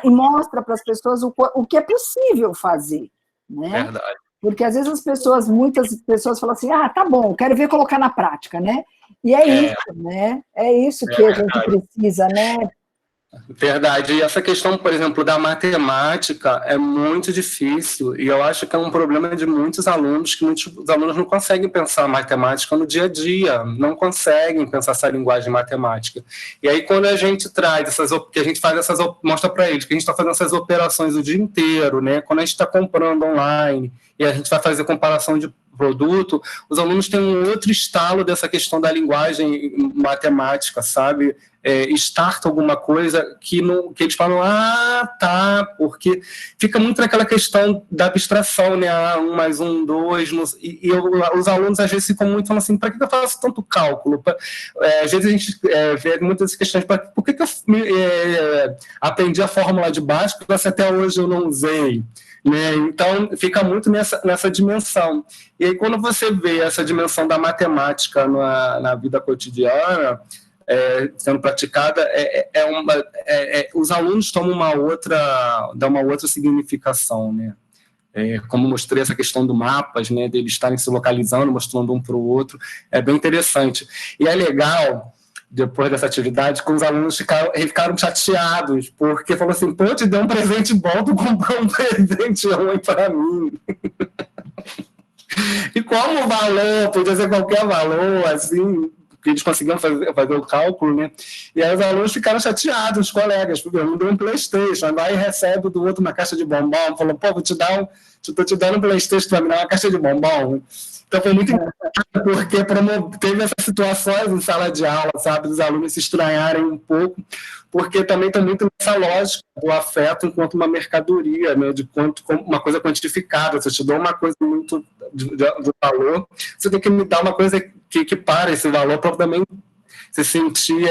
mostra para as pessoas o que é possível fazer, né? Verdade. Porque às vezes muitas pessoas falam assim, tá bom, quero ver colocar na prática, né? E isso, né? É isso que a gente precisa, né? Verdade. E essa questão, por exemplo, da matemática é muito difícil e eu acho que é um problema de muitos alunos, que muitos alunos não conseguem pensar matemática no dia a dia, não conseguem pensar essa linguagem matemática. E aí, quando a gente traz que a gente faz mostra para eles que a gente está fazendo essas operações o dia inteiro, né? Quando a gente está comprando online e a gente vai fazer comparação de produto, os alunos têm um outro estalo dessa questão da linguagem matemática, sabe? Starta alguma coisa que eles falam, tá, porque fica muito naquela questão da abstração, né? 1 mais 1, 2, os alunos às vezes ficam muito falando assim, para que eu faço tanto cálculo? Às vezes a gente vê muitas questões, por que eu aprendi a fórmula de Bhaskara, mas até hoje eu não usei? Né? Então, fica muito nessa dimensão. E aí, quando você vê essa dimensão da matemática na vida cotidiana, sendo praticada, os alunos tomam dão uma outra significação, né? Como mostrei essa questão do mapas, né, deles estarem se localizando, mostrando um para o outro, é bem interessante. E é legal, depois dessa atividade, que os alunos ficaram chateados, porque falou assim, pô, eu te dei um presente bom, tu comprou um presente ruim para mim. E como o valor, podia ser qualquer valor, assim, porque eles conseguiam fazer o cálculo, né? E aí os alunos ficaram chateados, os colegas, porque me deu um PlayStation, aí recebe do outro uma caixa de bombom, falou, pô, estou te dando um PlayStation, tu vai me dar uma caixa de bombom. Então foi muito engraçado, porque teve essas situações em sala de aula, sabe, dos alunos se estranharem um pouco, porque também está muito nessa lógica do afeto enquanto uma mercadoria, né, de quanto uma coisa quantificada. Se eu te dou uma coisa muito do valor, você tem que me dar uma coisa que para esse valor para também se sentir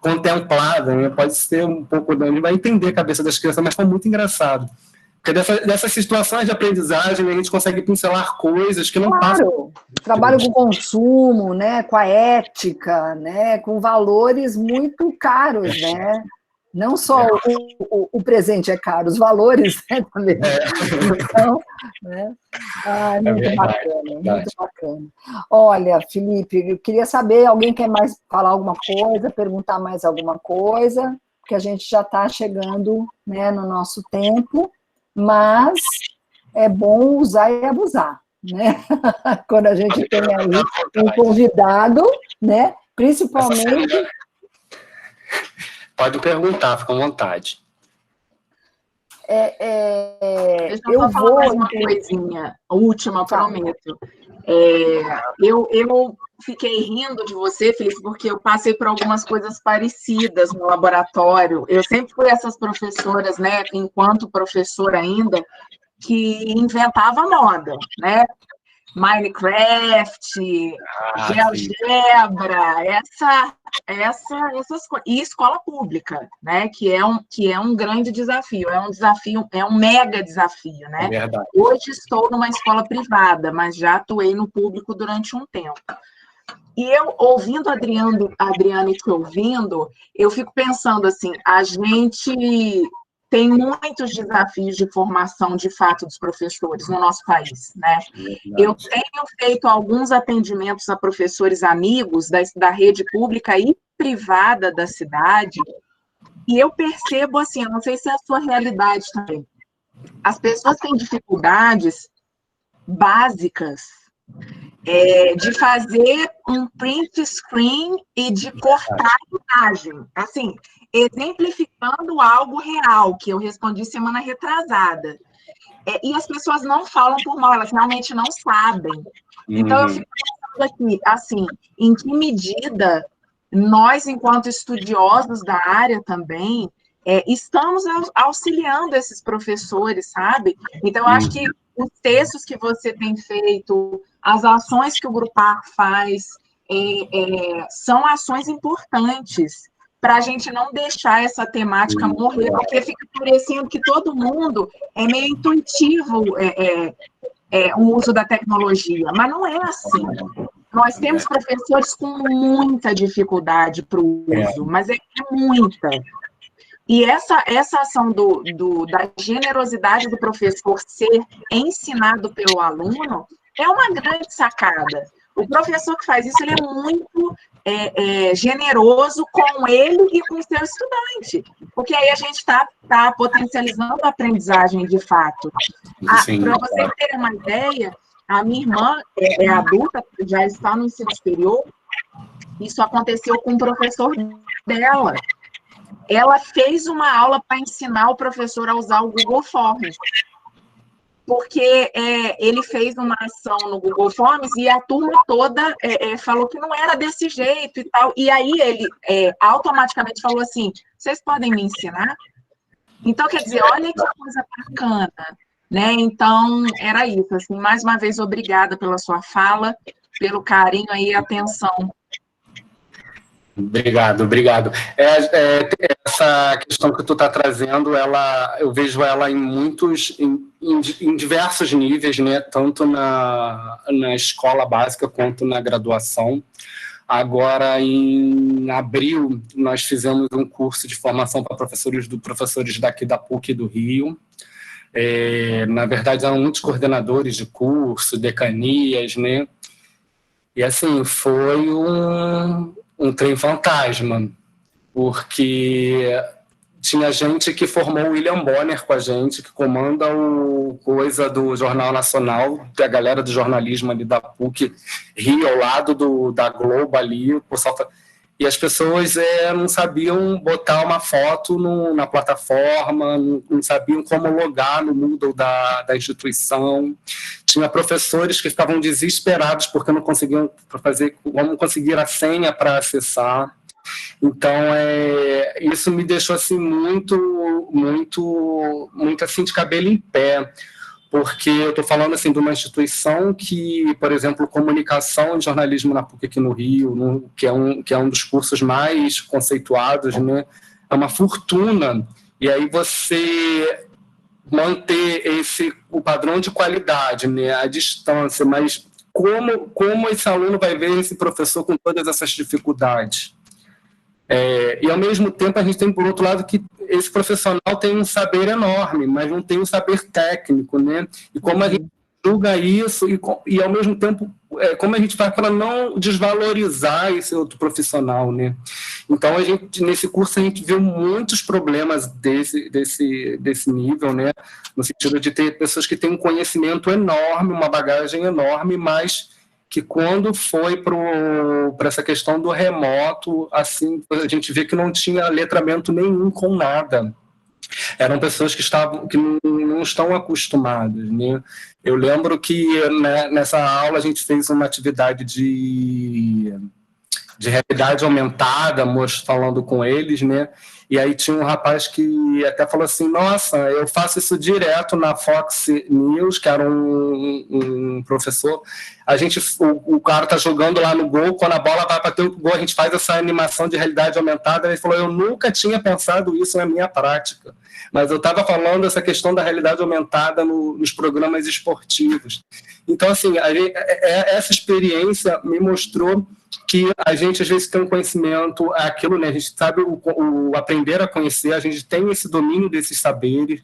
contemplada, né? Pode ser um pouco, a gente vai entender a cabeça das crianças, mas foi muito engraçado. Porque dessas situações de aprendizagem a gente consegue pincelar coisas que não passam. Trabalho com consumo, né, com a ética, né, com valores muito caros, né? Não só o presente é caro, os valores, né, também. Então, né? Muito bacana, muito bacana. Olha, Felipe, eu queria saber, alguém quer mais falar alguma coisa, perguntar mais alguma coisa, porque a gente já está chegando, né, no nosso tempo. Mas é bom usar e abusar, né? Quando a gente tem aí um convidado, né? Principalmente... Pode perguntar, fica à vontade. Deixa eu só falar mais uma coisinha, a última, prometo. Eu fiquei rindo de você, Felipe, porque eu passei por algumas coisas parecidas no laboratório. Eu sempre fui essas professoras, né, enquanto professora ainda, que inventava moda, né? Minecraft, GeoGebra, essas coisas. E escola pública, né? Que é um grande desafio, é um mega desafio, né? Hoje estou numa escola privada, mas já atuei no público durante um tempo. E eu, ouvindo a Adriana e te ouvindo, eu fico pensando assim, a gente tem muitos desafios de formação, de fato, dos professores no nosso país, né? Eu tenho feito alguns atendimentos a professores amigos da rede pública e privada da cidade, e eu percebo, assim, eu não sei se é a sua realidade também, as pessoas têm dificuldades básicas de fazer um print screen e de cortar a imagem, assim, exemplificando algo real, que eu respondi semana retrasada. E as pessoas não falam por mal, elas realmente não sabem. Então, eu fico pensando aqui, assim, em que medida nós, enquanto estudiosos da área também, estamos auxiliando esses professores, sabe? Então, eu acho que os textos que você tem feito, as ações que o Grupar faz, são ações importantes para a gente não deixar essa temática morrer, porque fica parecendo que todo mundo é meio intuitivo o uso da tecnologia, mas não é assim. Nós temos professores com muita dificuldade para o uso, mas é muita. E essa ação da generosidade do professor ser ensinado pelo aluno é uma grande sacada. O professor que faz isso, ele é muito generoso com ele e com o seu estudante, porque aí a gente está potencializando a aprendizagem de fato. Para vocês terem uma ideia, a minha irmã é adulta, já está no ensino superior, isso aconteceu com o professor dela. Ela fez uma aula para ensinar o professor a usar o Google Forms, porque ele fez uma ação no Google Forms e a turma toda falou que não era desse jeito e tal, e aí ele automaticamente falou assim, vocês podem me ensinar? Então, quer dizer, olha que coisa bacana, né? Então, era isso, assim, mais uma vez, obrigada pela sua fala, pelo carinho aí e atenção. Obrigado. Essa questão que tu está trazendo, eu vejo ela em diversos níveis, né? Tanto na escola básica quanto na graduação. Agora, em abril, nós fizemos um curso de formação para professores daqui da PUC do Rio. Na verdade, eram muitos coordenadores de curso, decanias, né? E, assim, foi um trem fantasma, porque tinha gente que formou o William Bonner com a gente, que comanda o coisa do Jornal Nacional, da galera do jornalismo ali da PUC, Rio, ao lado da Globo ali, e as pessoas não sabiam botar uma foto na plataforma, não sabiam como logar no Moodle da instituição. Tinha professores que ficavam desesperados porque não conseguiam como conseguir a senha para acessar. Então, isso me deixou assim, muito assim, de cabelo em pé, porque eu estou falando assim, de uma instituição que, por exemplo, comunicação e jornalismo na PUC aqui no Rio, que é um dos cursos mais conceituados, né, é uma fortuna. E aí você manter o padrão de qualidade, né, a distância, mas como esse aluno vai ver esse professor com todas essas dificuldades? E, ao mesmo tempo, a gente tem, por outro lado, que esse profissional tem um saber enorme, mas não tem um saber técnico, né? E como a gente julga isso e ao mesmo tempo, como a gente faz para não desvalorizar esse outro profissional, né? Então, nesse curso, a gente viu muitos problemas desse nível, né? No sentido de ter pessoas que têm um conhecimento enorme, uma bagagem enorme, mas que quando foi para essa questão do remoto, assim, a gente vê que não tinha letramento nenhum com nada. Eram pessoas que não estão acostumadas, né? Eu lembro que, né, nessa aula a gente fez uma atividade de realidade aumentada, falando com eles, né? E aí tinha um rapaz que até falou assim, nossa, eu faço isso direto na Fox News, que era um professor, o cara tá jogando lá no gol, quando a bola vai bater o gol, a gente faz essa animação de realidade aumentada. Ele falou, eu nunca tinha pensado isso na minha prática, mas eu estava falando essa questão da realidade aumentada nos programas esportivos. Então, assim, essa experiência me mostrou que a gente, às vezes, tem um conhecimento, aquilo, né? A gente sabe o aprender a conhecer, a gente tem esse domínio desses saberes,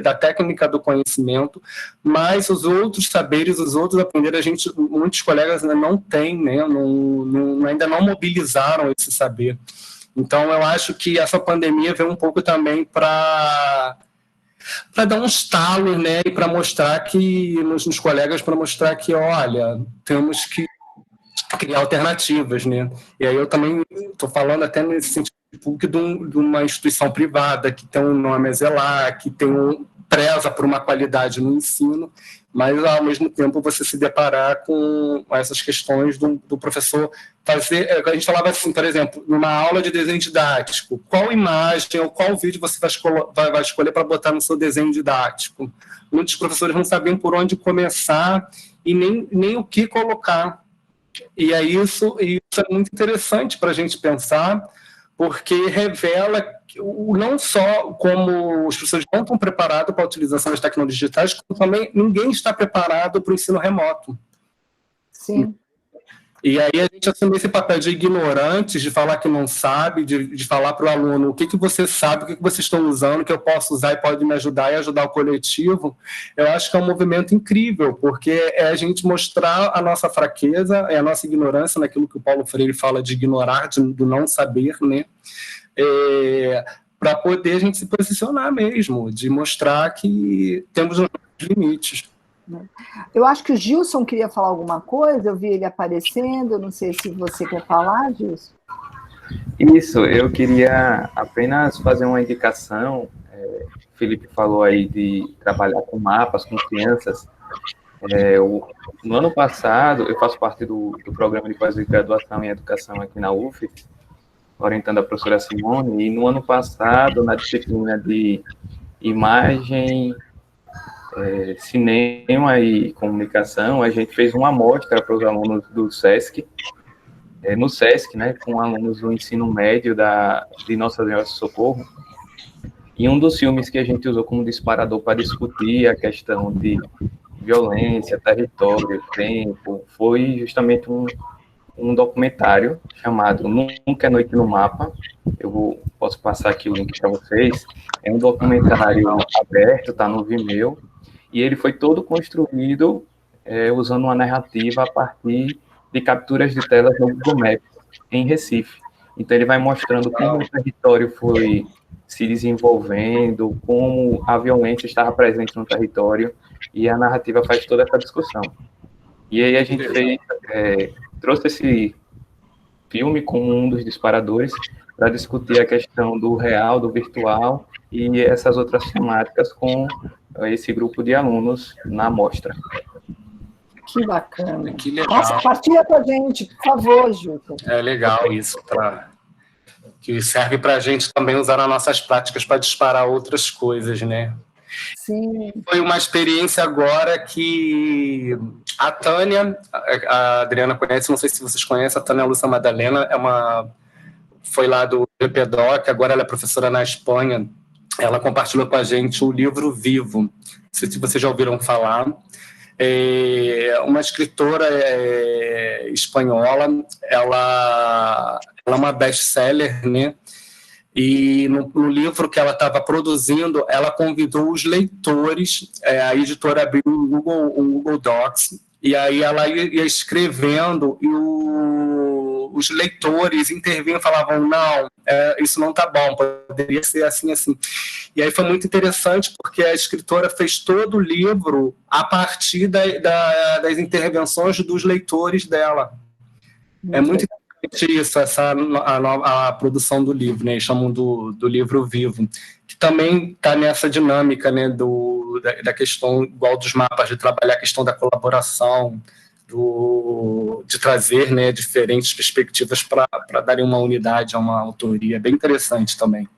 da técnica do conhecimento, mas os outros saberes, os outros aprenderes, muitos colegas ainda não têm, né? Ainda não mobilizaram esse saber. Então, eu acho que essa pandemia veio um pouco também para dar um estalo, né? E para mostrar nos colegas, para mostrar que, olha, temos que criar alternativas, né? E aí eu também estou falando até nesse sentido de uma instituição privada que tem um nome a zelar, que preza por uma qualidade no ensino, mas ao mesmo tempo você se deparar com essas questões do professor fazer. A gente falava assim, por exemplo, numa aula de desenho didático, qual imagem ou qual vídeo você vai escolher para botar no seu desenho didático? Muitos professores não sabiam por onde começar e nem o que colocar. E aí isso é muito interessante para a gente pensar, porque revela não só como os professores não estão preparados para a utilização das tecnologias digitais, como também ninguém está preparado para o ensino remoto. Sim. E aí a gente assume esse papel de ignorantes, de falar que não sabe, de falar para o aluno o que você sabe, o que vocês estão usando, que eu posso usar e pode me ajudar e ajudar o coletivo. Eu acho que é um movimento incrível, porque é a gente mostrar a nossa fraqueza, a nossa ignorância, naquilo que o Paulo Freire fala de ignorar, do não saber, né? Para poder a gente se posicionar mesmo, de mostrar que temos os limites. Eu acho que o Gilson queria falar alguma coisa, eu vi ele aparecendo, não sei se você quer falar, Gilson. Isso, eu queria apenas fazer uma indicação. O Felipe falou aí de trabalhar com mapas, com crianças. No ano passado, eu faço parte do programa de pós-graduação em educação aqui na UF, orientando a professora Simone, e no ano passado, na disciplina de imagem, cinema e comunicação, a gente fez uma amostra para os alunos do SESC, no SESC, né, com alunos do ensino médio de Nossa Senhora do Socorro, e um dos filmes que a gente usou como disparador para discutir a questão de violência, território, tempo, foi justamente um documentário chamado Nunca é Noite no Mapa. Posso passar aqui o link para vocês. É um documentário aberto, está no Vimeo, e ele foi todo construído usando uma narrativa a partir de capturas de telas no Google Maps, em Recife. Então, ele vai mostrando como o território foi se desenvolvendo, como a violência estava presente no território, e a narrativa faz toda essa discussão. E aí a gente trouxe esse filme como um dos disparadores para discutir a questão do real, do virtual e essas outras temáticas com esse grupo de alunos na mostra. Que bacana. Que legal. Nossa, partilha com a gente, por favor, Juca. É legal isso, que serve para a gente também usar nas nossas práticas para disparar outras coisas, né? Sim. Foi uma experiência agora que a Tânia, a Adriana conhece, não sei se vocês conhecem, a Tânia Lúcia Madalena, foi lá do GPDoc, agora ela é professora na Espanha. Ela compartilhou com a gente o livro Vivo, não sei se vocês já ouviram falar. Uma escritora espanhola, ela é uma best-seller, né? E no livro que ela estava produzindo, ela convidou os leitores, a editora abriu um Google Docs, e aí ela ia escrevendo, e os leitores intervinham e falavam, não, isso não está bom, poderia ser assim, assim. E aí foi muito interessante, porque a escritora fez todo o livro a partir das intervenções dos leitores dela. É muito interessante isso, a produção do livro, né? Eles chamam do livro Vivo, que também está nessa dinâmica, né? Da questão, igual dos mapas, de trabalhar a questão da colaboração, de trazer, né, diferentes perspectivas para darem uma unidade a uma autoria. É bem interessante também.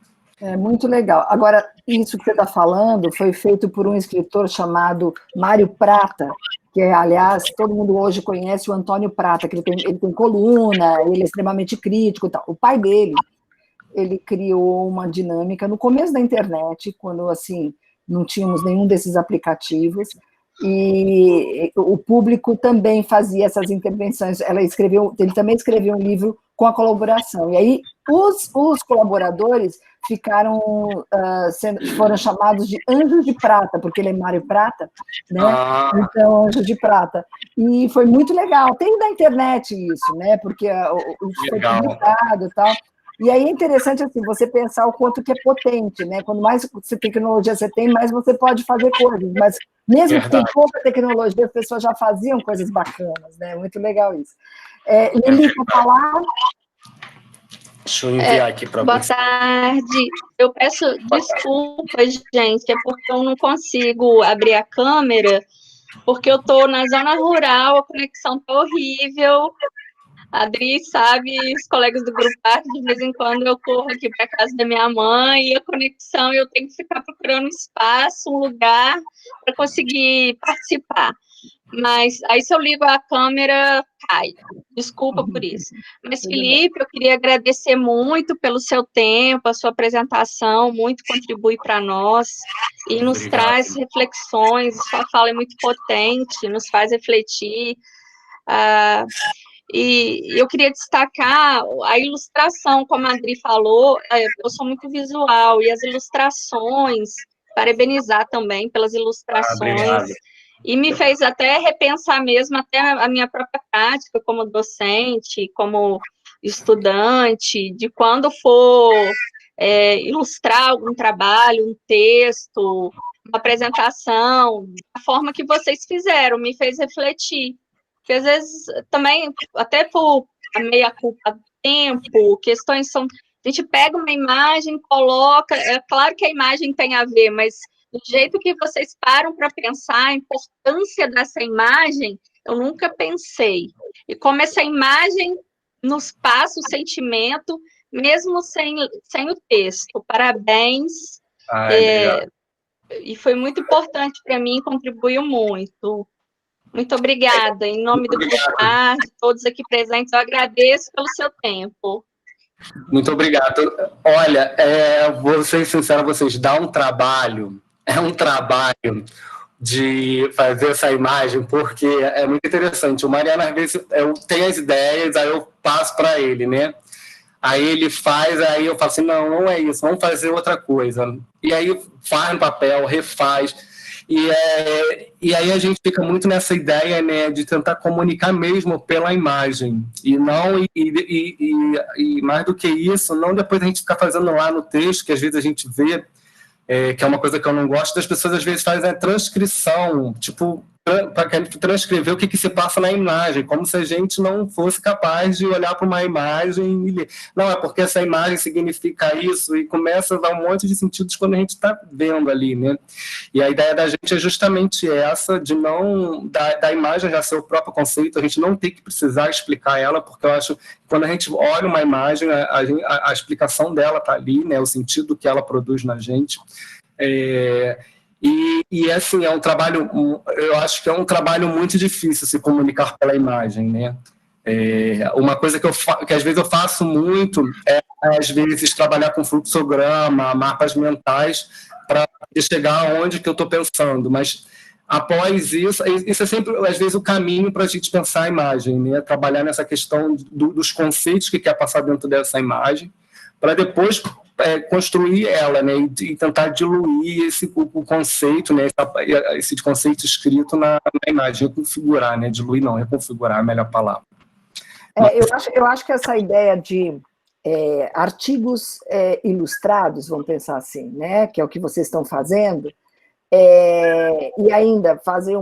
É muito legal. Agora, isso que você está falando foi feito por um escritor chamado Mário Prata, que, aliás, todo mundo hoje conhece o Antônio Prata, que ele tem coluna, ele é extremamente crítico e tal. O pai dele, ele criou uma dinâmica no começo da internet, quando, assim, não tínhamos nenhum desses aplicativos, e o público também fazia essas intervenções. Ele também escreveu um livro com a colaboração. E aí, os colaboradores foram chamados de Anjos de Prata, porque ele é Mário Prata, né? Então, Anjos de Prata. E foi muito legal. Tem na internet isso, né? Porque foi publicado e tal. E aí é interessante, assim, você pensar o quanto que é potente, né? Quanto mais tecnologia você tem, mais você pode fazer coisas. Mas mesmo que tem pouca tecnologia, as pessoas já faziam coisas bacanas, né? Muito legal isso. Lili, quer falar? Deixa eu enviar aqui para você. Boa tarde. Eu peço desculpas, gente, é porque eu não consigo abrir a câmera, porque eu estou na zona rural, a conexão está horrível. A Adri sabe, os colegas do grupo Arte, de vez em quando eu corro aqui para casa da minha mãe, e a conexão, eu tenho que ficar procurando um espaço, um lugar, para conseguir participar. Mas aí, se eu ligo a câmera, cai. Desculpa por isso. Mas, Felipe, eu queria agradecer muito pelo seu tempo, a sua apresentação, muito contribui para nós, e nos traz reflexões, sua fala é muito potente, nos faz refletir. E eu queria destacar a ilustração, como a Adri falou, eu sou muito visual, e as ilustrações, parabenizar também pelas ilustrações, e me fez até repensar mesmo até a minha própria prática como docente, como estudante, de quando for ilustrar algum trabalho, um texto, uma apresentação, a forma que vocês fizeram, me fez refletir. Porque, às vezes, também, até por a meia-culpa do tempo, questões são... A gente pega uma imagem, coloca... É claro que a imagem tem a ver, mas do jeito que vocês param para pensar a importância dessa imagem, eu nunca pensei. E como essa imagem nos passa o sentimento, mesmo sem o texto. Parabéns. E foi muito importante para mim, contribuiu muito. Muito obrigada. Em nome do Grupo A, de todos aqui presentes, eu agradeço pelo seu tempo. Muito obrigado. Olha, vou ser sincero, vocês dá um trabalho, trabalho de fazer essa imagem, porque é muito interessante. O Mariano, às vezes, eu tenho as ideias, aí eu passo para ele, né? Aí ele faz, aí eu falo assim, não é isso, vamos fazer outra coisa. E aí faz no papel, refaz. E aí a gente fica muito nessa ideia, né, de tentar comunicar mesmo pela imagem, e não e mais do que isso, não depois a gente ficar fazendo lá no texto, que às vezes a gente vê, que é uma coisa que eu não gosto, das pessoas às vezes fazem a transcrição, tipo, para transcrever o que se passa na imagem, como se a gente não fosse capaz de olhar para uma imagem e ler. Não, é porque essa imagem significa isso, e começa a dar um monte de sentidos quando a gente está vendo ali, né? E a ideia da gente é justamente essa, de não, da imagem já ser o próprio conceito, a gente não tem que precisar explicar ela, porque eu acho que quando a gente olha uma imagem, a explicação dela está ali, né? O sentido que ela produz na gente. E assim, é um trabalho, eu acho que é um trabalho muito difícil se comunicar pela imagem, né? Uma coisa que às vezes eu faço muito às vezes, trabalhar com fluxograma, mapas mentais, para chegar aonde que eu estou pensando, mas após isso é sempre, às vezes, o caminho para a gente pensar a imagem, né? Trabalhar nessa questão dos conceitos que quer passar dentro dessa imagem, para depois construir ela, né, e tentar diluir o conceito, né, esse conceito escrito na imagem, reconfigurar, né, diluir não, reconfigurar é a melhor palavra. Eu acho que essa ideia de artigos ilustrados, vamos pensar assim, né, que é o que vocês estão fazendo, e ainda fazer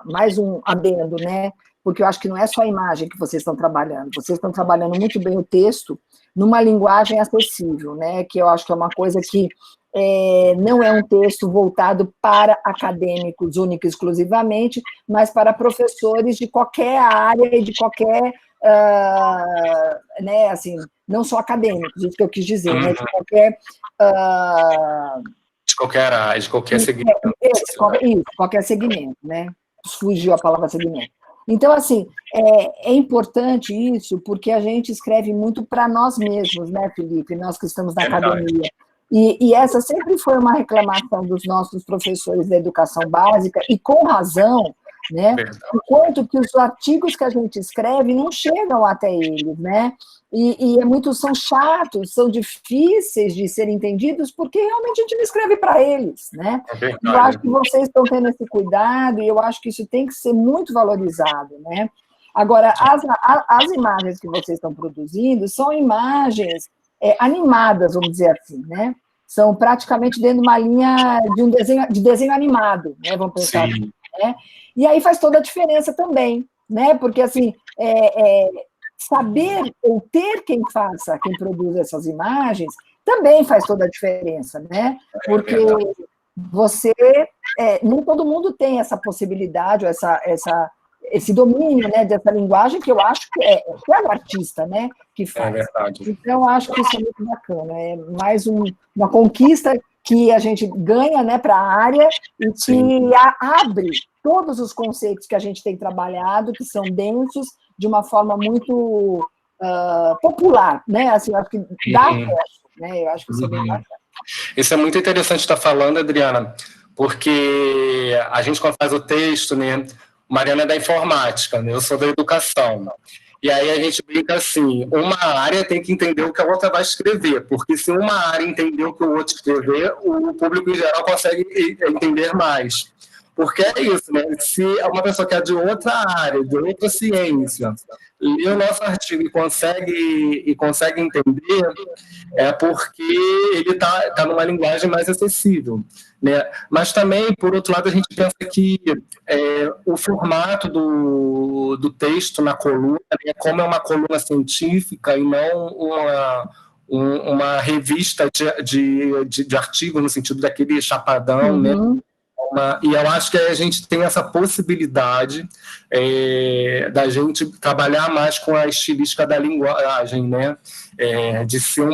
mais um adendo, né, porque eu acho que não é só a imagem que vocês estão trabalhando muito bem o texto, numa linguagem acessível, né? Que eu acho que é uma coisa que não é um texto voltado para acadêmicos única e exclusivamente, mas para professores de qualquer área e de qualquer, né, assim, não só acadêmicos, isso que eu quis dizer, né, de qualquer... de qualquer área, de qualquer segmento. Isso, qualquer segmento, né? Fugiu a palavra segmento. Então, assim, é importante isso, porque a gente escreve muito para nós mesmos, né, Felipe? Nós que estamos na academia. E essa sempre foi uma reclamação dos nossos professores da educação básica, e com razão, né? Enquanto que os artigos que a gente escreve não chegam até eles, né? E são chatos, são difíceis de serem entendidos, porque realmente a gente não escreve para eles, né? Eu acho que vocês estão tendo esse cuidado, e eu acho que isso tem que ser muito valorizado, né? Agora, as imagens que vocês estão produzindo são imagens animadas, vamos dizer assim, né? São praticamente dentro de uma linha de desenho animado, né? Vamos pensar assim, né? E aí faz toda a diferença também, né? Porque, assim, saber ou ter quem produz essas imagens também faz toda a diferença, né? Porque você, nem todo mundo tem essa possibilidade, ou esse domínio, né, dessa linguagem, que eu acho que é o artista, né, que faz. É verdade. Então, eu acho que isso é muito bacana, é mais uma conquista que a gente ganha, né, para a área, e que abre todos os conceitos que a gente tem trabalhado, que são densos, de uma forma muito popular, né, assim, eu acho que dá acesso, né, eu acho que isso é bem bacana. Isso é muito interessante estar falando, Adriana, porque a gente, quando faz o texto, né, Mariana é da informática, né, eu sou da educação, e aí a gente brinca assim, uma área tem que entender o que a outra vai escrever, porque se uma área entender o que o outro escrever, o público em geral consegue entender mais. Porque é isso, né? Se uma pessoa que é de outra área, de outra ciência, lê o nosso artigo e consegue entender, é porque ele está numa linguagem mais acessível, né? Mas também, por outro lado, a gente pensa que o formato do texto na coluna, né, como é uma coluna científica e não uma revista de artigo, no sentido daquele chapadão, né? E eu acho que a gente tem essa possibilidade da gente trabalhar mais com a estilística da linguagem, né? De ser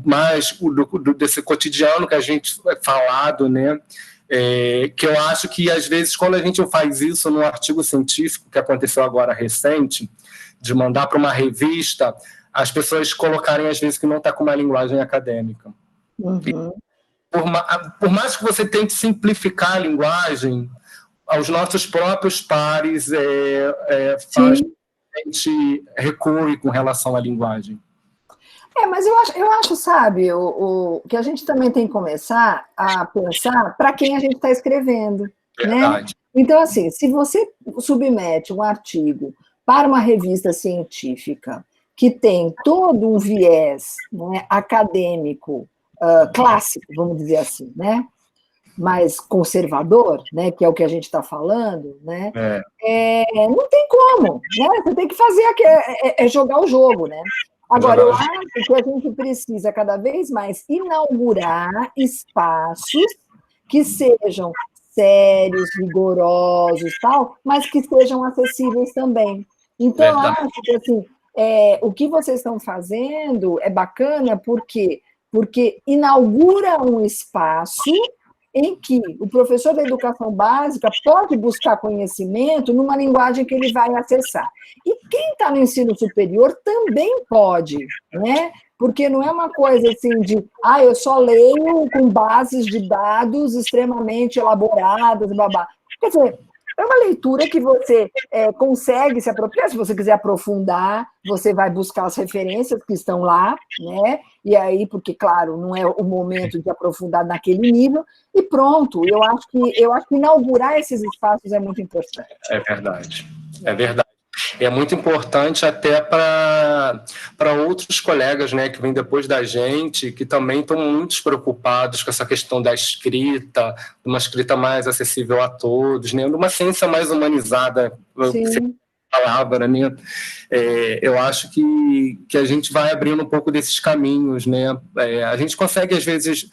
mais desse cotidiano que a gente falado, né? Que eu acho que, às vezes, quando a gente faz isso num artigo científico, que aconteceu agora recente, de mandar para uma revista, as pessoas colocarem, às vezes, que não está com uma linguagem acadêmica. Por mais que você tente simplificar a linguagem, aos nossos próprios pares faz que a gente recue com relação à linguagem. Mas eu acho, sabe, que a gente também tem que começar a pensar para quem a gente está escrevendo, né? Então, assim, se você submete um artigo para uma revista científica que tem todo um viés, né, acadêmico, clássico, vamos dizer assim, né? Mais conservador, né, que é o que a gente está falando, né? Não tem como, né? Você tem que fazer jogar o jogo, né? Agora, eu acho que a gente precisa cada vez mais inaugurar espaços que sejam sérios, rigorosos, tal, mas que sejam acessíveis também. Então, eu acho que assim, o que vocês estão fazendo é bacana porque inaugura um espaço em que o professor da educação básica pode buscar conhecimento numa linguagem que ele vai acessar. E quem está no ensino superior também pode, né? Porque não é uma coisa assim de, eu só leio com bases de dados extremamente elaboradas, babá. Quer dizer, é uma leitura que você consegue se apropriar. Se você quiser aprofundar, você vai buscar as referências que estão lá, né? E aí, porque, claro, não é o momento de aprofundar naquele nível, e pronto. Eu acho que inaugurar esses espaços é muito importante. É verdade. É verdade. E é muito importante até para outros colegas, né, que vêm depois da gente, que também estão muito preocupados com essa questão da escrita, de uma escrita mais acessível a todos, né, de uma ciência mais humanizada, palavra, né? Eu acho que a gente vai abrindo um pouco desses caminhos, né? A gente consegue, às vezes...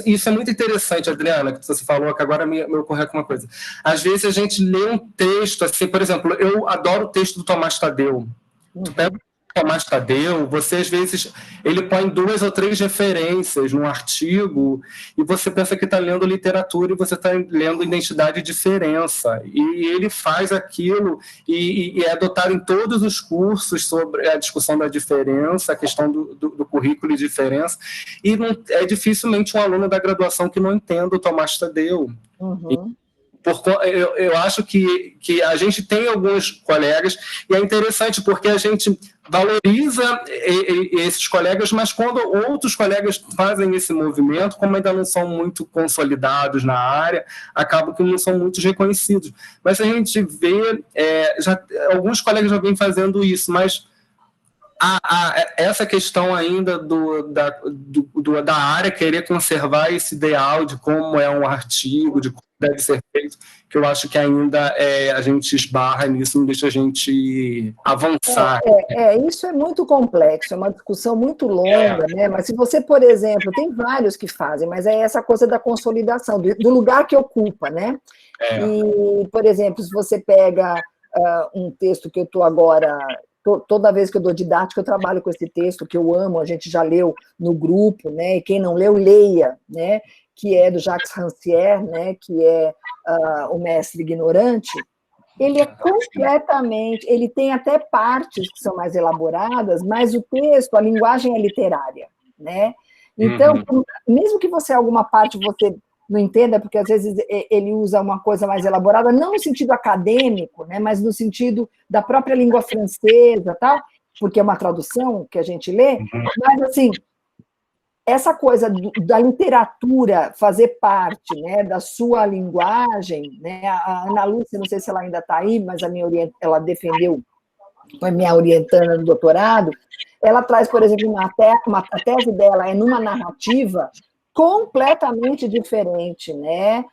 Isso é muito interessante, Adriana, que você falou, que agora me ocorreu uma coisa. Às vezes a gente lê um texto, assim, por exemplo, eu adoro o texto do Tomás Tadeu. Tu pega o Tomás Tadeu, você, às vezes, ele põe 2 ou 3 referências num artigo e você pensa que está lendo literatura e você está lendo Identidade e Diferença. E ele faz aquilo e é adotado em todos os cursos sobre a discussão da diferença, a questão do currículo e diferença. E não, é dificilmente um aluno da graduação que não entenda o Tomás Tadeu. Eu acho que a gente tem alguns colegas, e é interessante porque a gente valoriza esses colegas, mas quando outros colegas fazem esse movimento, como ainda não são muito consolidados na área, acabam que não são muito reconhecidos. Mas a gente vê, alguns colegas já vêm fazendo isso, mas essa questão ainda da área querer conservar esse ideal de como é um artigo, de como deve ser feito, que eu acho que ainda a gente esbarra nisso, não deixa a gente avançar. Isso é muito complexo, é uma discussão muito longa, né? Mas se você, por exemplo, tem vários que fazem, mas é essa coisa da consolidação, do lugar que ocupa, né? E, por exemplo, se você pega um texto que eu estou agora... Toda vez que eu dou didática, eu trabalho com esse texto que eu amo, a gente já leu no grupo, né? E quem não leu, leia, né? Que é do Jacques Rancière, né? Que é o Mestre Ignorante. Ele é completamente... Ele tem até partes que são mais elaboradas, mas o texto, a linguagem é literária, né? Então, mesmo que você, alguma parte, você não entenda, porque às vezes ele usa uma coisa mais elaborada, não no sentido acadêmico, né, mas no sentido da própria língua francesa, tal, porque é uma tradução que a gente lê, mas, assim, essa coisa da literatura fazer parte, né, da sua linguagem, né, a Ana Lúcia, não sei se ela ainda está aí, mas ela defendeu, foi minha orientanda no doutorado, ela traz, por exemplo, a tese dela é numa narrativa completamente diferente, né,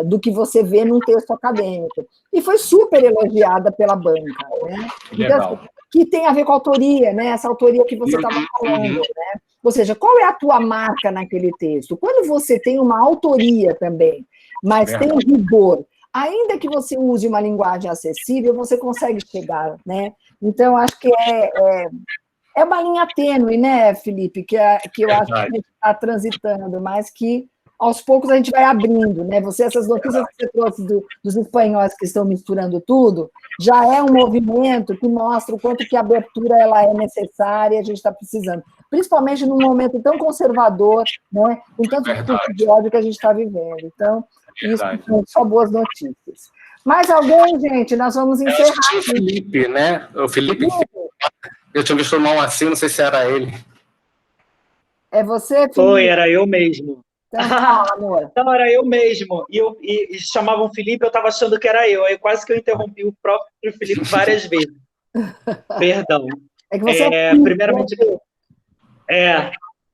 do que você vê num texto acadêmico. E foi super elogiada pela banca, né? Então, que tem a ver com a autoria, né? Essa autoria que você estava falando, né? Ou seja, qual é a tua marca naquele texto? Quando você tem uma autoria também, mas tem rigor, ainda que você use uma linguagem acessível, você consegue chegar, né? Então, acho que é uma linha tênue, né, Felipe, que eu acho que a gente está transitando, mas que aos poucos a gente vai abrindo, né? Essas notícias que você trouxe dos espanhóis que estão misturando tudo, já é um movimento que mostra o quanto que a abertura ela é necessária e a gente está precisando, principalmente num momento tão conservador, né? Com tanto discurso de ódio que a gente está vivendo. Então, isso são só boas notícias. Mais alguém, gente? Nós vamos encerrar. O Felipe, né? O Felipe. Eu tinha visto uma assim, não sei se era ele. É você, Felipe? Foi, era eu mesmo. Então, fala, amor. Não, era eu mesmo. E chamavam Felipe, eu estava achando que era eu. Aí quase que eu interrompi o próprio Felipe várias vezes. Perdão. É que você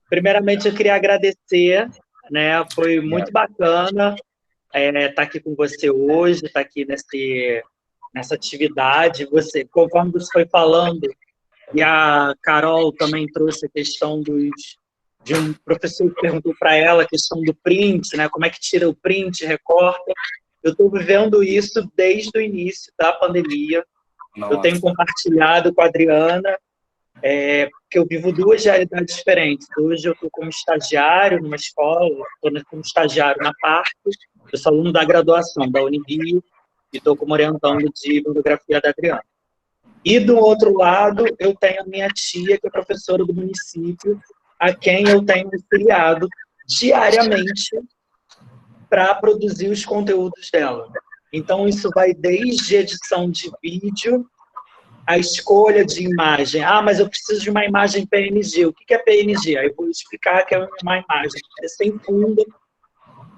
primeiramente eu queria agradecer, né? Foi muito bacana estar aqui com você hoje, estar aqui nessa atividade. Conforme você foi falando, e a Carol também trouxe a questão de um professor que perguntou para ela a questão do print, né? Como é que tira o print, recorta. Eu estou vivendo isso desde o início da pandemia. Nossa. Eu tenho compartilhado com a Adriana, que eu vivo duas realidades diferentes. Hoje eu estou como estagiário numa escola, estou como estagiário na parte, eu sou aluno da graduação da Unirio e estou como orientando de bibliografia da Adriana. E do outro lado, eu tenho a minha tia, que é professora do município, a quem eu tenho auxiliado diariamente para produzir os conteúdos dela. Então, isso vai desde edição de vídeo, a escolha de imagem. Ah, mas eu preciso de uma imagem PNG. O que é PNG? Aí eu vou explicar que é uma imagem sem fundo,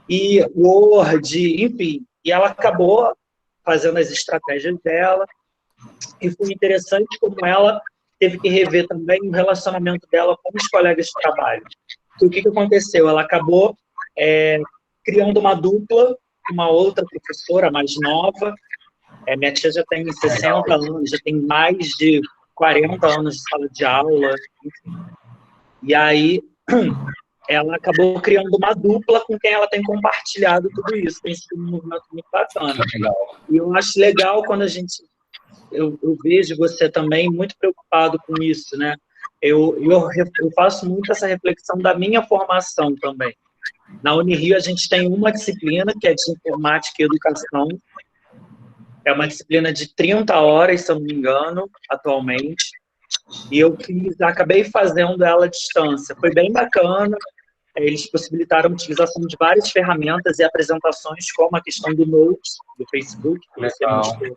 e Word, enfim. E ela acabou fazendo as estratégias dela, e foi interessante como ela teve que rever também o relacionamento dela com os colegas de trabalho. E o que aconteceu? Ela acabou criando uma dupla, uma outra professora mais nova. Minha tia já tem 60 anos, já tem mais de 40 anos de sala de aula. Enfim. E aí, ela acabou criando uma dupla com quem ela tem compartilhado tudo isso. Tem sido um movimento muito bacana. E eu acho legal quando eu vejo você também muito preocupado com isso, né? Eu faço muito essa reflexão da minha formação também. Na Unirio, a gente tem uma disciplina que é de informática e educação. É uma disciplina de 30 horas, se eu não me engano, atualmente. E eu acabei fazendo ela à distância. Foi bem bacana. Eles possibilitaram a utilização de várias ferramentas e apresentações, como a questão do Notes, do Facebook, que você mostrou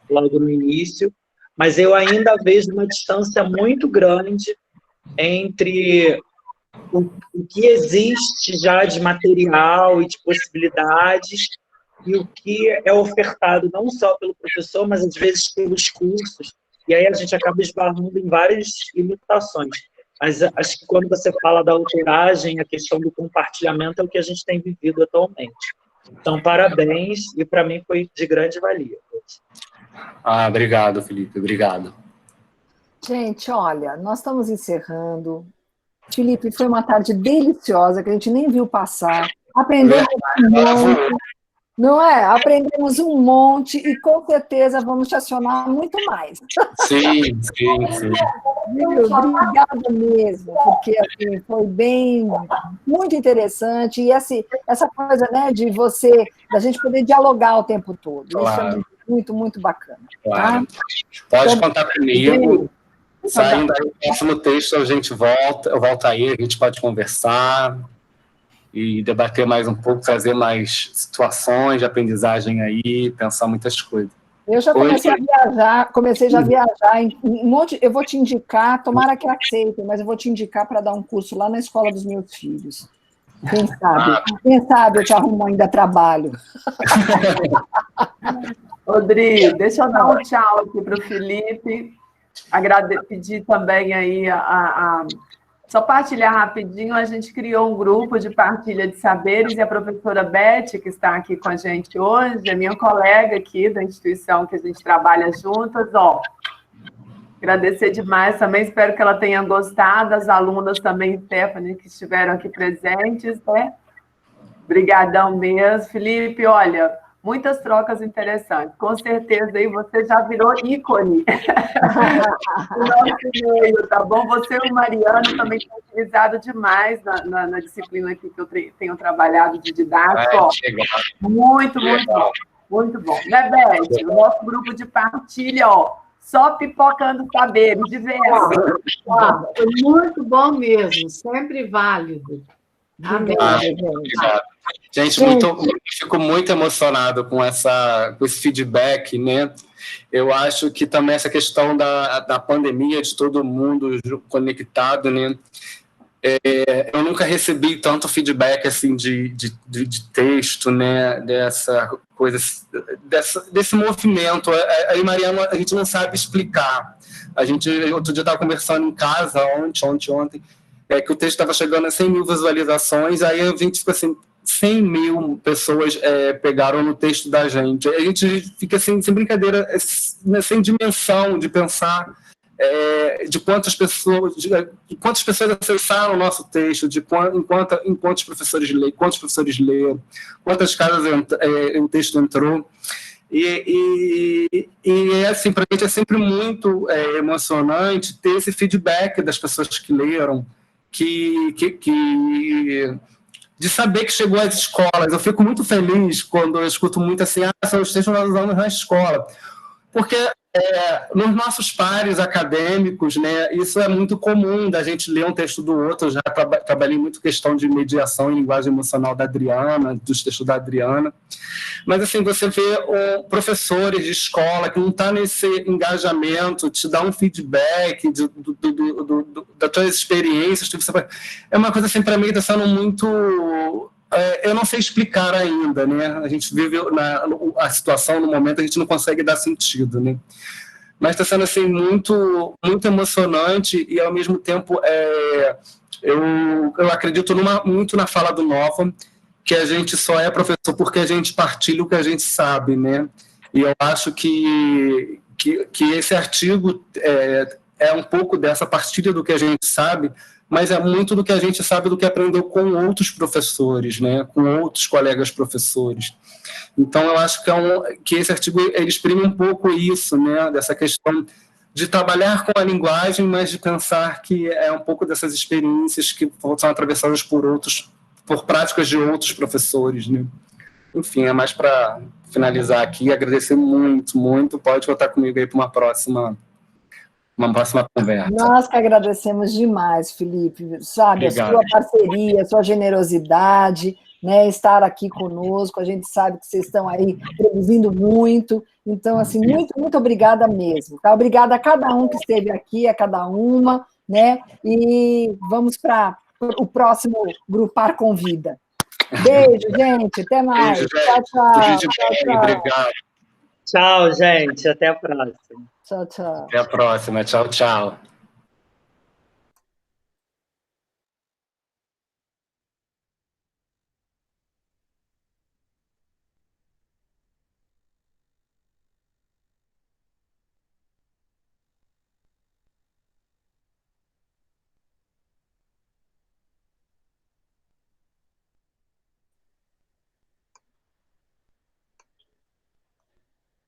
logo no início. Mas eu ainda vejo uma distância muito grande entre o que existe já de material e de possibilidades e o que é ofertado não só pelo professor, mas às vezes pelos cursos. E aí a gente acaba esbarrando em várias limitações. Mas acho que quando você fala da autoragem, a questão do compartilhamento é o que a gente tem vivido atualmente. Então, parabéns, e para mim foi de grande valia. Obrigado, Felipe, obrigado. Gente, olha, nós estamos encerrando. Felipe, foi uma tarde deliciosa, que a gente nem viu passar. Aprendemos um monte, não é? Aprendemos um monte e com certeza vamos te acionar muito mais. Sim. Obrigada mesmo, porque assim, foi muito interessante, e essa coisa, né, da gente poder dialogar o tempo todo. Claro. Isso é muito, muito bacana. Claro. Tá? Pode então, contar comigo. Saindo aí do próximo texto, a gente eu volto aí, a gente pode conversar e debater mais um pouco, trazer mais situações de aprendizagem aí, pensar muitas coisas. Eu já comecei a viajar em um monte. Eu vou te indicar, tomara que aceitem, mas eu vou te indicar para dar um curso lá na escola dos meus filhos. Quem sabe eu te arrumo ainda trabalho. Rodrigo, deixa eu dar um tchau aqui para o Felipe. Pedir também aí só partilhar rapidinho, a gente criou um grupo de partilha de saberes, e a professora Beth, que está aqui com a gente hoje, é minha colega aqui da instituição que a gente trabalha juntas, agradecer demais também, espero que ela tenha gostado, as alunas também, Stephanie, que estiveram aqui presentes, né? Obrigadão mesmo. Felipe, olha, muitas trocas interessantes. Com certeza aí você já virou ícone no nosso meio, tá bom? Você e o Mariano também têm utilizado demais na disciplina aqui que eu tenho trabalhado de didática. Muito bom. Né, Beth? O nosso grupo de partilha, só pipocando saberes diversos. Foi muito bom mesmo, sempre válido. Obrigada, gente. Fico muito emocionado com esse feedback, né? Eu acho que também essa questão da pandemia, de todo mundo conectado, né? Eu nunca recebi tanto feedback assim de texto, né? Dessa coisa, desse movimento. Aí, Mariana, a gente não sabe explicar. Outro dia estava conversando em casa, ontem, que o texto estava chegando a 100 mil visualizações, aí a gente fica assim, 100 mil pessoas pegaram no texto da gente. A gente fica assim, sem brincadeira, sem dimensão de pensar de quantas pessoas acessaram o nosso texto, de quantos professores leram, quantas casas o texto entrou. E assim, para a gente é sempre muito emocionante ter esse feedback das pessoas que leram, de saber que chegou às escolas. Eu fico muito feliz quando eu escuto muito assim, são os textos que nós usamos na escola. Porque nos nossos pares acadêmicos, né, isso é muito comum, da gente ler um texto do outro. Eu já trabalhei muito questão de mediação em linguagem emocional da Adriana, dos textos da Adriana. Mas, assim, você vê professores de escola que não estão nesse engajamento, te dá um feedback das suas experiências. É uma coisa, assim, para mim, está sendo muito... eu não sei explicar ainda, né? A gente vive a situação, no momento, a gente não consegue dar sentido, né? Mas está sendo, assim, muito, muito emocionante e, ao mesmo tempo, eu acredito muito na fala do Nova, que a gente só é professor porque a gente partilha o que a gente sabe, né? E eu acho que esse artigo é um pouco dessa partilha do que a gente sabe, mas é muito do que a gente sabe, do que aprendeu com outros professores, né? Com outros colegas professores. Então, eu acho que esse artigo ele exprime um pouco isso, né? Dessa questão de trabalhar com a linguagem, mas de pensar que é um pouco dessas experiências que são atravessadas por práticas de outros professores, né? Enfim, é mais para finalizar aqui, agradecer muito, muito. Pode contar comigo aí para uma próxima conversa. Nós que agradecemos demais, Felipe, sabe, Obrigado. A sua parceria, a sua generosidade, né, estar aqui conosco. A gente sabe que vocês estão aí produzindo muito, então, assim, muito, muito obrigada mesmo, tá? Obrigada a cada um que esteve aqui, a cada uma, né, e vamos para o próximo Grupar Convida. Beijo, gente, até mais. Beijo, tchau, tchau. tchau. Obrigado. Tchau, gente, até a próxima. Tchau, tchau. Até a próxima. Tchau, tchau.